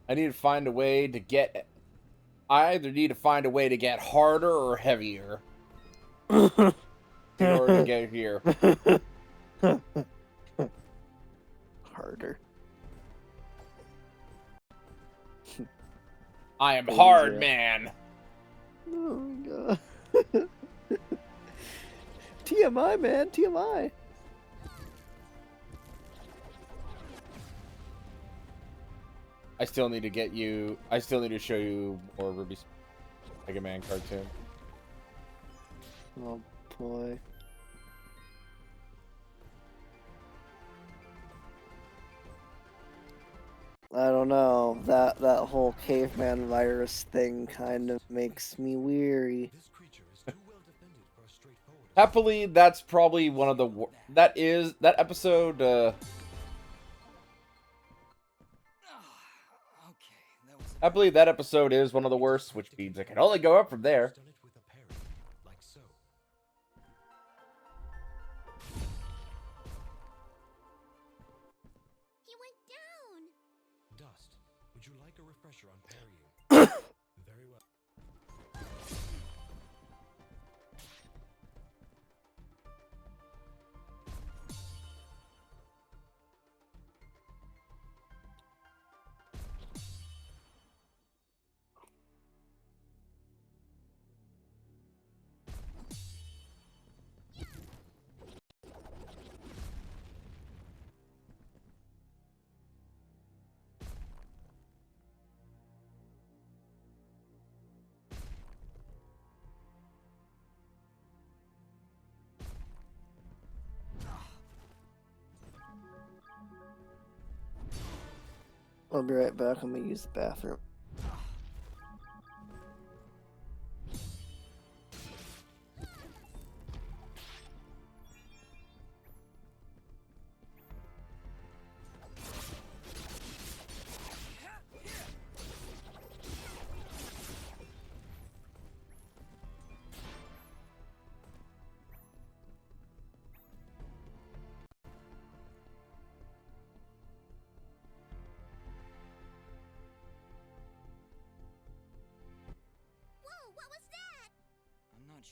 Speaker 1: I need to find a way to get... I either need to find a way to get harder or heavier in order to get here.
Speaker 2: Harder.
Speaker 1: I am hard, man.
Speaker 2: Oh my god. TMI, man. TMI.
Speaker 1: I still need to get you... I still need to show you more Ruby Mega Man cartoon.
Speaker 2: Oh boy. I don't know. That whole caveman virus thing kind of makes me weary.
Speaker 1: Happily, that's probably one of the... That episode... Happily, that episode is one of the worst, which means it can only go up from there.
Speaker 5: He went down.
Speaker 7: Dust, would you like a refresher on parrying? Very well.
Speaker 2: I'll be right back. I'm gonna use the bathroom.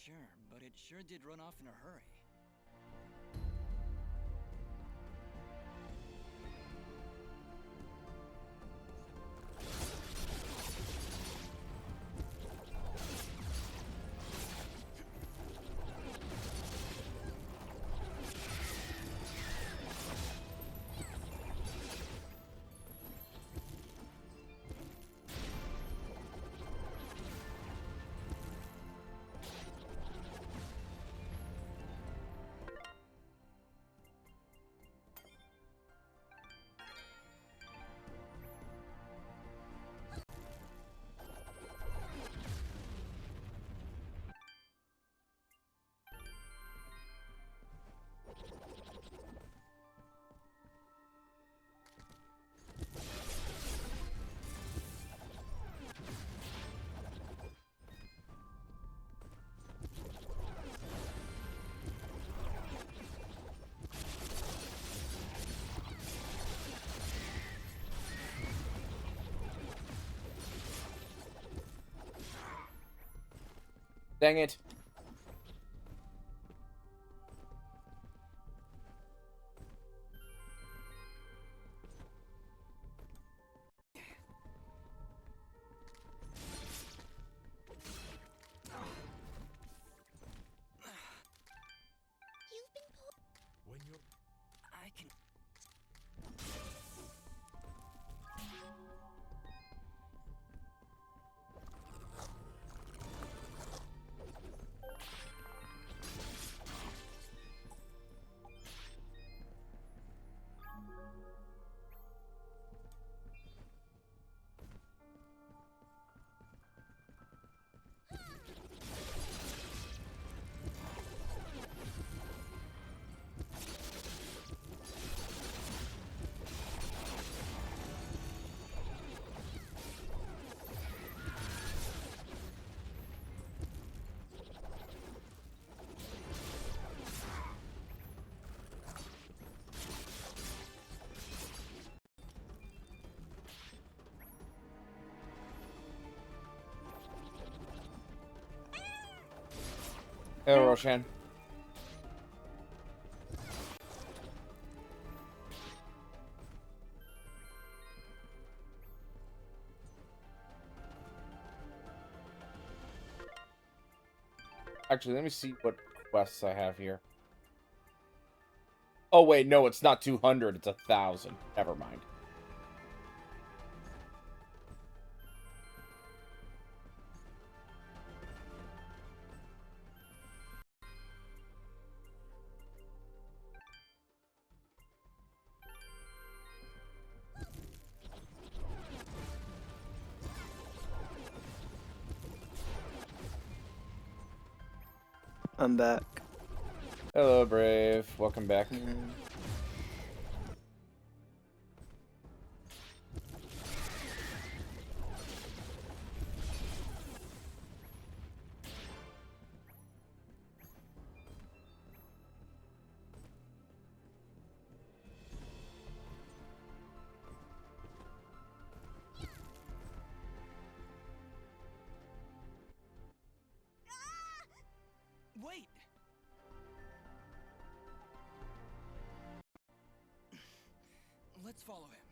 Speaker 4: sure, but it sure did run off in a hurry.
Speaker 1: Dang it.
Speaker 5: You've been
Speaker 7: When you're
Speaker 4: I can...
Speaker 1: Hello, Roshan. Actually, let me see what quests I have here. Oh, wait, no, it's not 200, it's 1,000. Never mind.
Speaker 2: I'm back.
Speaker 1: Hello, Brave. Welcome back.
Speaker 4: Wait! Let's follow him.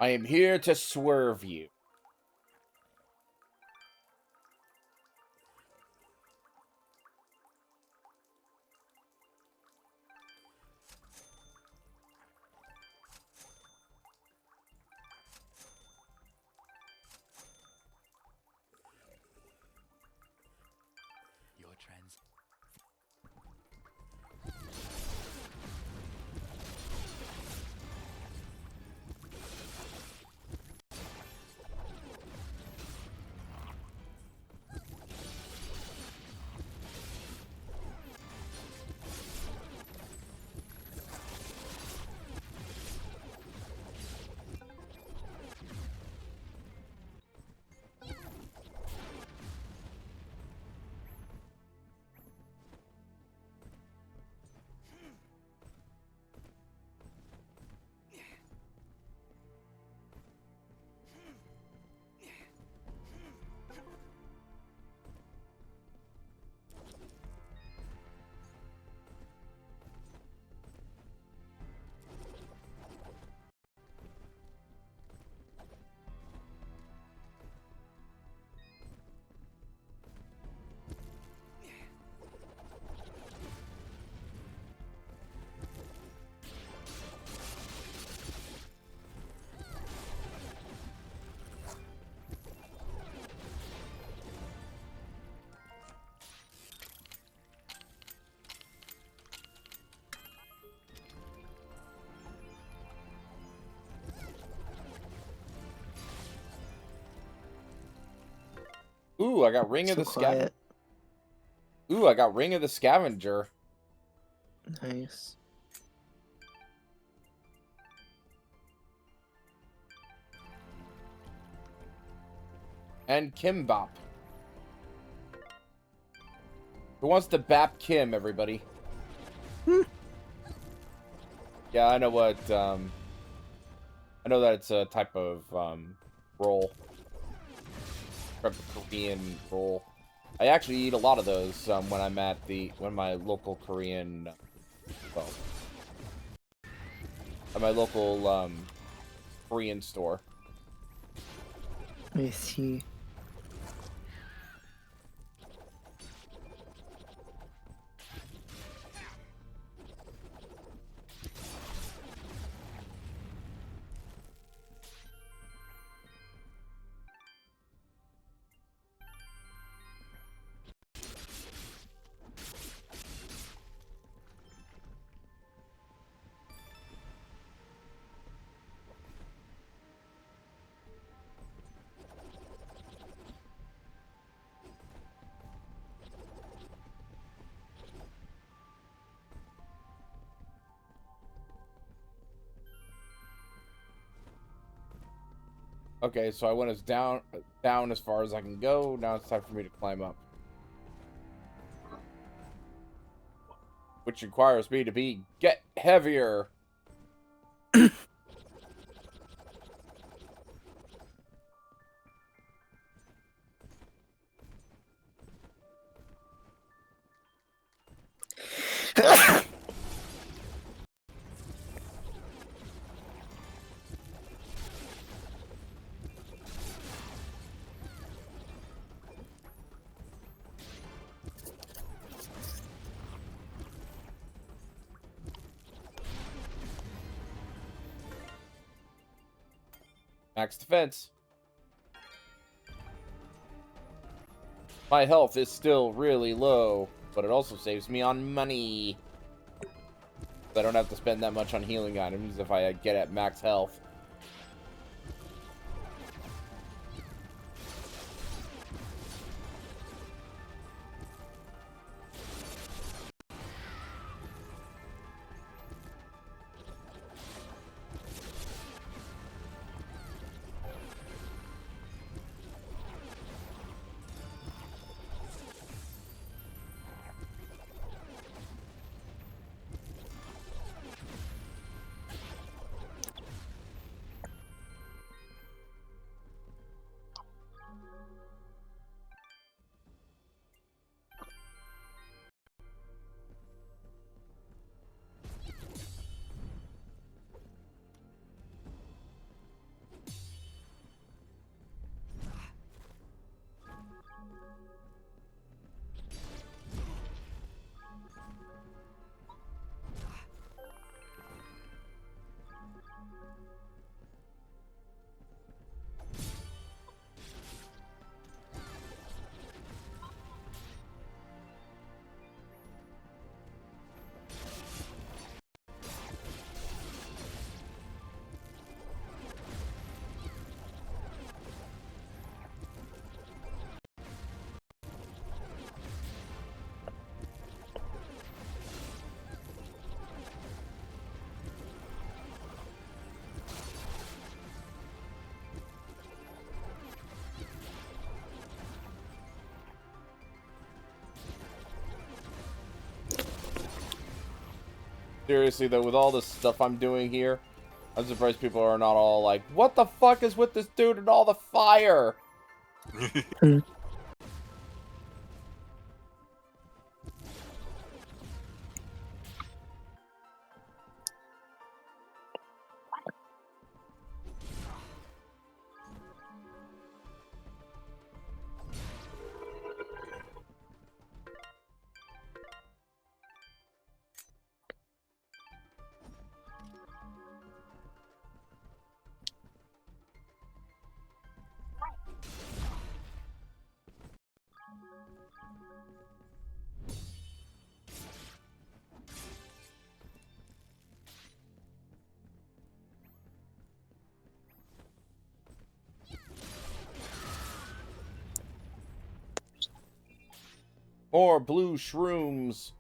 Speaker 1: I am here to swerve you.
Speaker 9: Your trans
Speaker 1: Ooh, I got Ring of
Speaker 2: So
Speaker 1: the Scavenger.
Speaker 2: quiet.
Speaker 1: Ooh, I got Ring of the Scavenger.
Speaker 2: Nice.
Speaker 1: And Kimbop. Who wants to bap Kim, everybody? Yeah, I know what, I know that it's a type of, roll. Type of Korean roll. I actually eat a lot of those, when I'm at my local Korean, well, at my local, Korean store.
Speaker 2: I see.
Speaker 1: Okay, so I went as down as far as I can go. Now it's time for me to climb up. Which requires me to get heavier. Max defense. My health is still really low, but it also saves me on money. I don't have to spend that much on healing items if I get at max health. Seriously though, with all this stuff I'm doing here, I'm surprised people are not all like, what the fuck is with this dude and all the fire? More blue shrooms.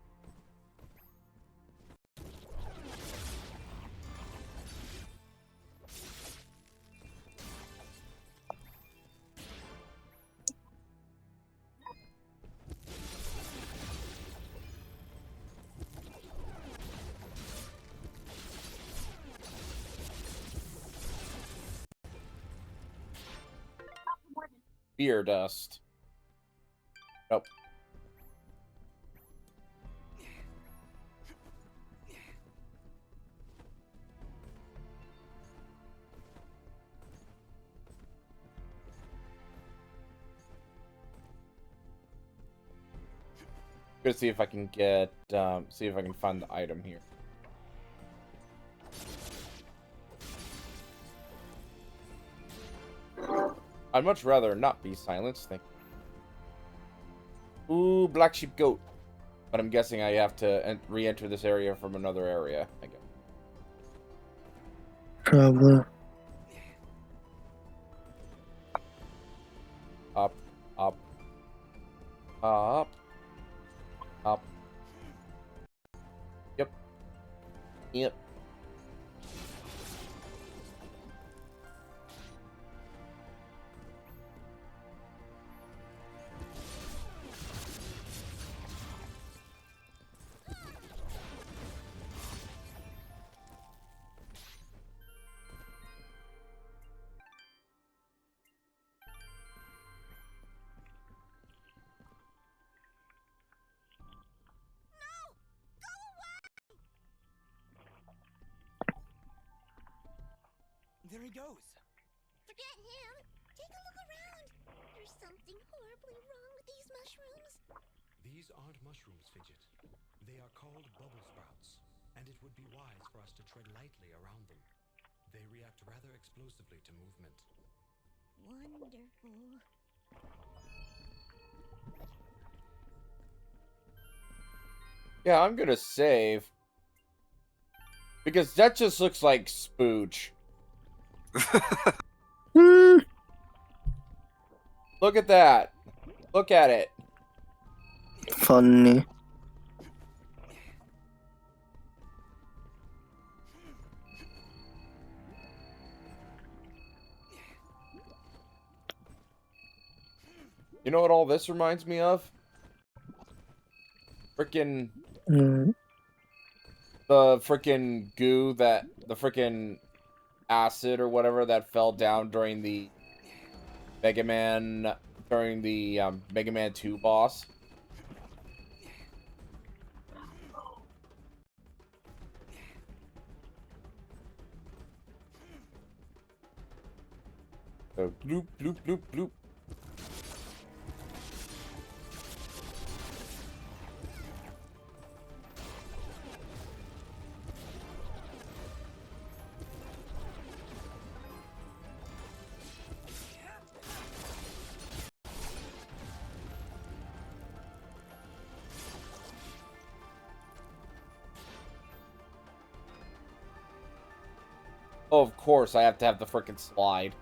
Speaker 1: Beer dust. Nope. Gonna see if I can get, see if I can find the item here. I'd much rather not be silenced. Thank you. Ooh, black sheep goat. But I'm guessing I have to re-enter this area from another area. I guess.
Speaker 2: Probably.
Speaker 1: Up, up, up, up. Yep. Yep.
Speaker 4: There he goes.
Speaker 5: Forget him. Take a look around. There's something horribly wrong with these mushrooms.
Speaker 7: These aren't mushrooms, Fidget. They are called bubble sprouts, and it would be wise for us to tread lightly around them. They react rather explosively to movement.
Speaker 5: Wonderful.
Speaker 1: Yeah, I'm gonna save. Because that just looks like spooch. Look at that. Look at it.
Speaker 2: Funny.
Speaker 1: You know what all this reminds me of? Frickin' the frickin' goo that the frickin' acid or whatever that fell down during the Mega Man Mega Man 2 boss. So bloop bloop bloop bloop. Oh, of course, I have to have the frickin' slide.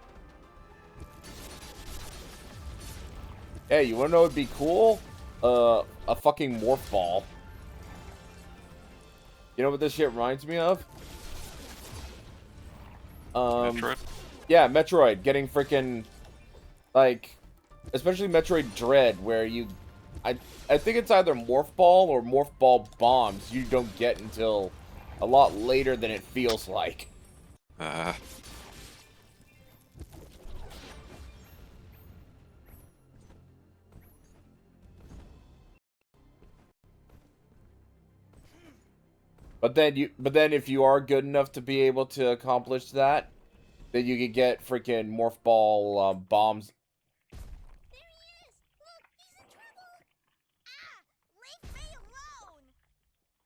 Speaker 1: Hey, you wanna know what'd be cool? A fucking morph ball. You know what this shit reminds me of?
Speaker 3: Metroid?
Speaker 1: Yeah, Metroid. Getting frickin', like, especially Metroid Dread, where you, I think it's either morph ball or morph ball bombs you don't get until a lot later than it feels like. But then if you are good enough to be able to accomplish that, then you could get freaking morph ball bombs.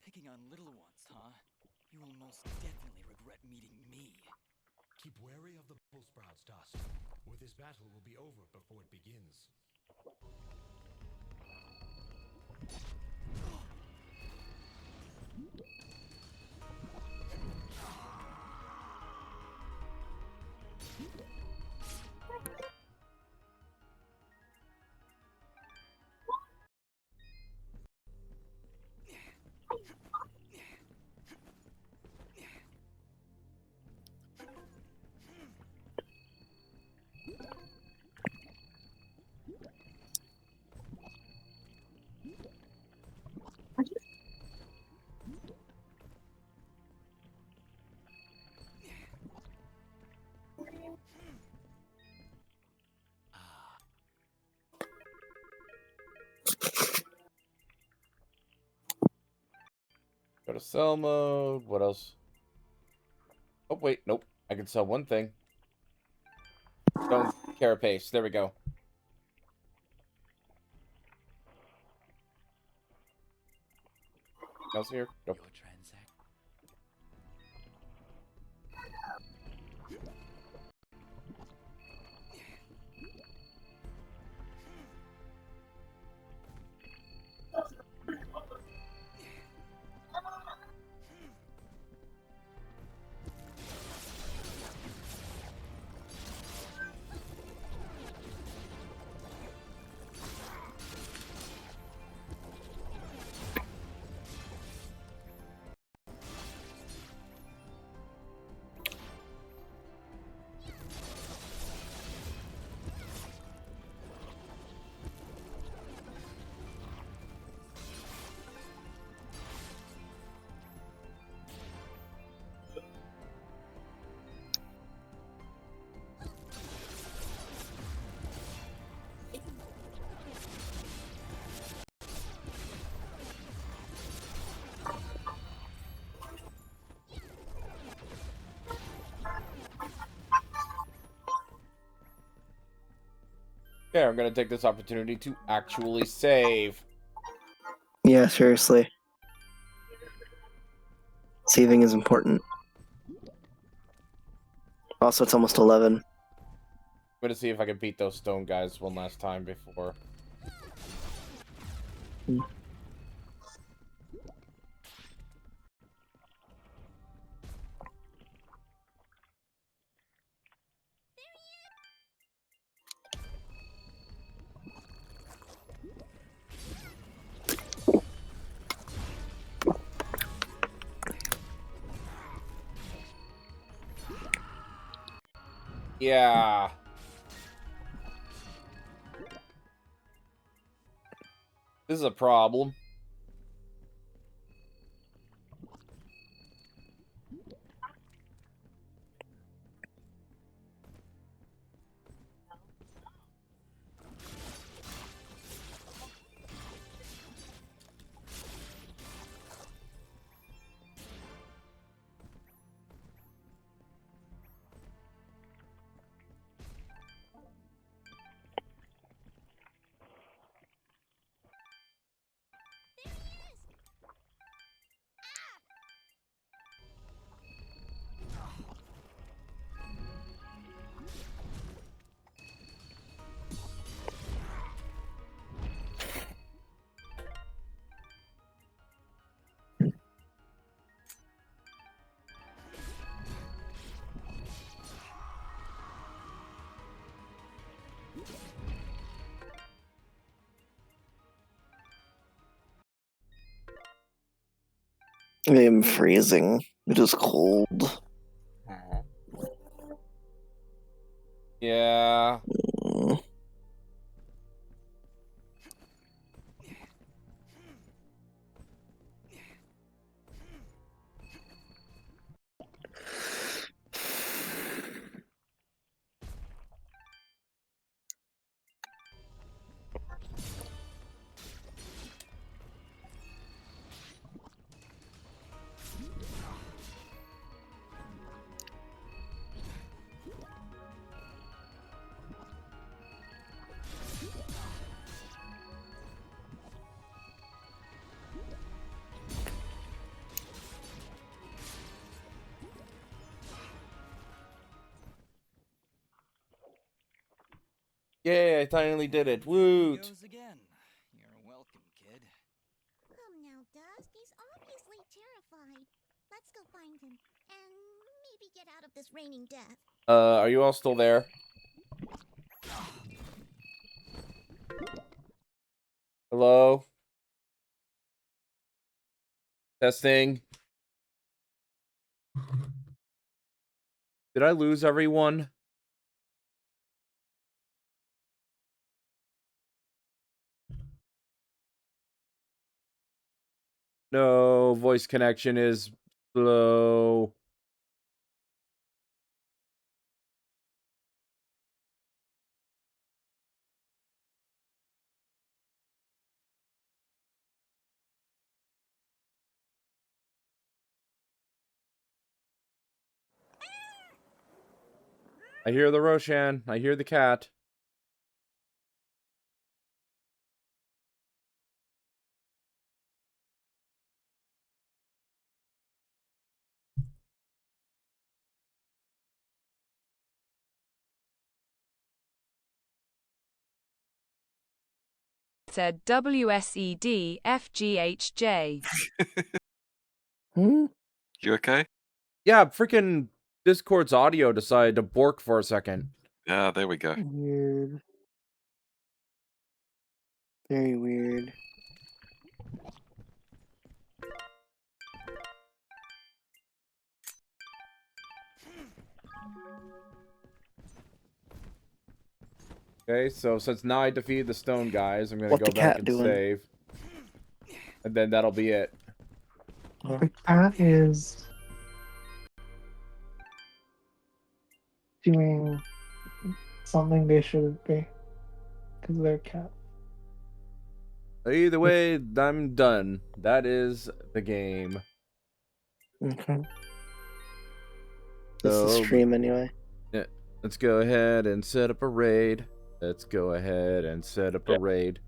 Speaker 4: Picking on little ones, huh? You will most definitely regret meeting me.
Speaker 7: Keep wary of the bubble sprouts, Dust. Or this battle will be over before it begins.
Speaker 1: Go to sell mode. What else? Oh, wait. Nope. I can sell one thing. Stone carapace. There we go. Else here? Nope. Yeah, I'm gonna take this opportunity to actually save.
Speaker 2: Yeah, seriously. Saving is important. Also, it's almost 11.
Speaker 1: I'm gonna see if I can beat those stone guys one last time before. Yeah. This is a problem.
Speaker 2: I am freezing. It is cold.
Speaker 1: Yeah. Yay, I finally did it. Woot!
Speaker 4: Goes again. You're welcome, kid.
Speaker 5: Come now, Dust. He's obviously terrified. Let's go find him and maybe get out of this raining death.
Speaker 1: Are you all still there? Hello? Testing. Did I lose everyone? No, voice connection is slow. I hear the Roshan. I hear the cat.
Speaker 16: Said WSEDFGHJ.
Speaker 1: Hmm?
Speaker 3: You okay?
Speaker 1: Yeah, freaking Discord's audio decided to bork for a second.
Speaker 3: Yeah, there we go.
Speaker 2: Weird. Very weird.
Speaker 1: Okay, so since now I defeated the stone guys, I'm gonna
Speaker 2: What
Speaker 1: go
Speaker 2: the
Speaker 1: back
Speaker 2: cat
Speaker 1: and
Speaker 2: doing?
Speaker 1: save. And then that'll be it.
Speaker 8: The cat is doing something they shouldn't be. Because they're cat.
Speaker 1: Either way, I'm done. That is the game.
Speaker 2: Okay. It's the
Speaker 1: So,
Speaker 2: stream anyway.
Speaker 1: yeah, let's go ahead and set up a raid. Let's go ahead and set up a raid.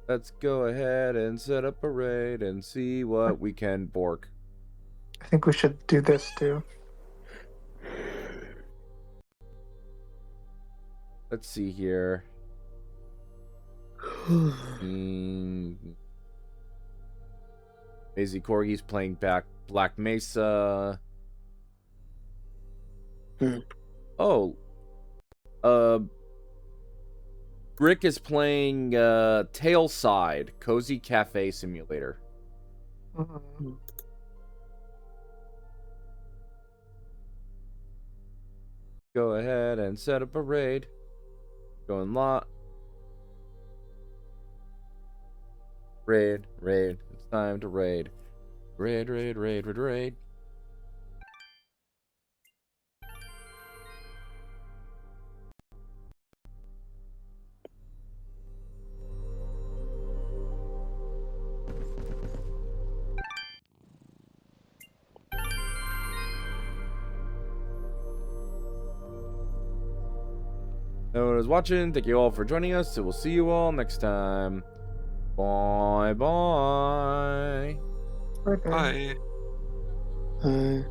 Speaker 1: Let's go ahead and set up a raid and see what we can bork.
Speaker 8: I think we should do this too.
Speaker 1: Let's see here. Maisie Corgi's playing back Black Mesa. Oh. Rick is playing Tailside, Cozy Cafe Simulator. Go ahead and set up a raid. Going lot. Raid. It's time to raid. Raid. Everyone who's watching, thank you all for joining us. So we'll see you all next time. Bye.
Speaker 3: Bye.
Speaker 2: Bye.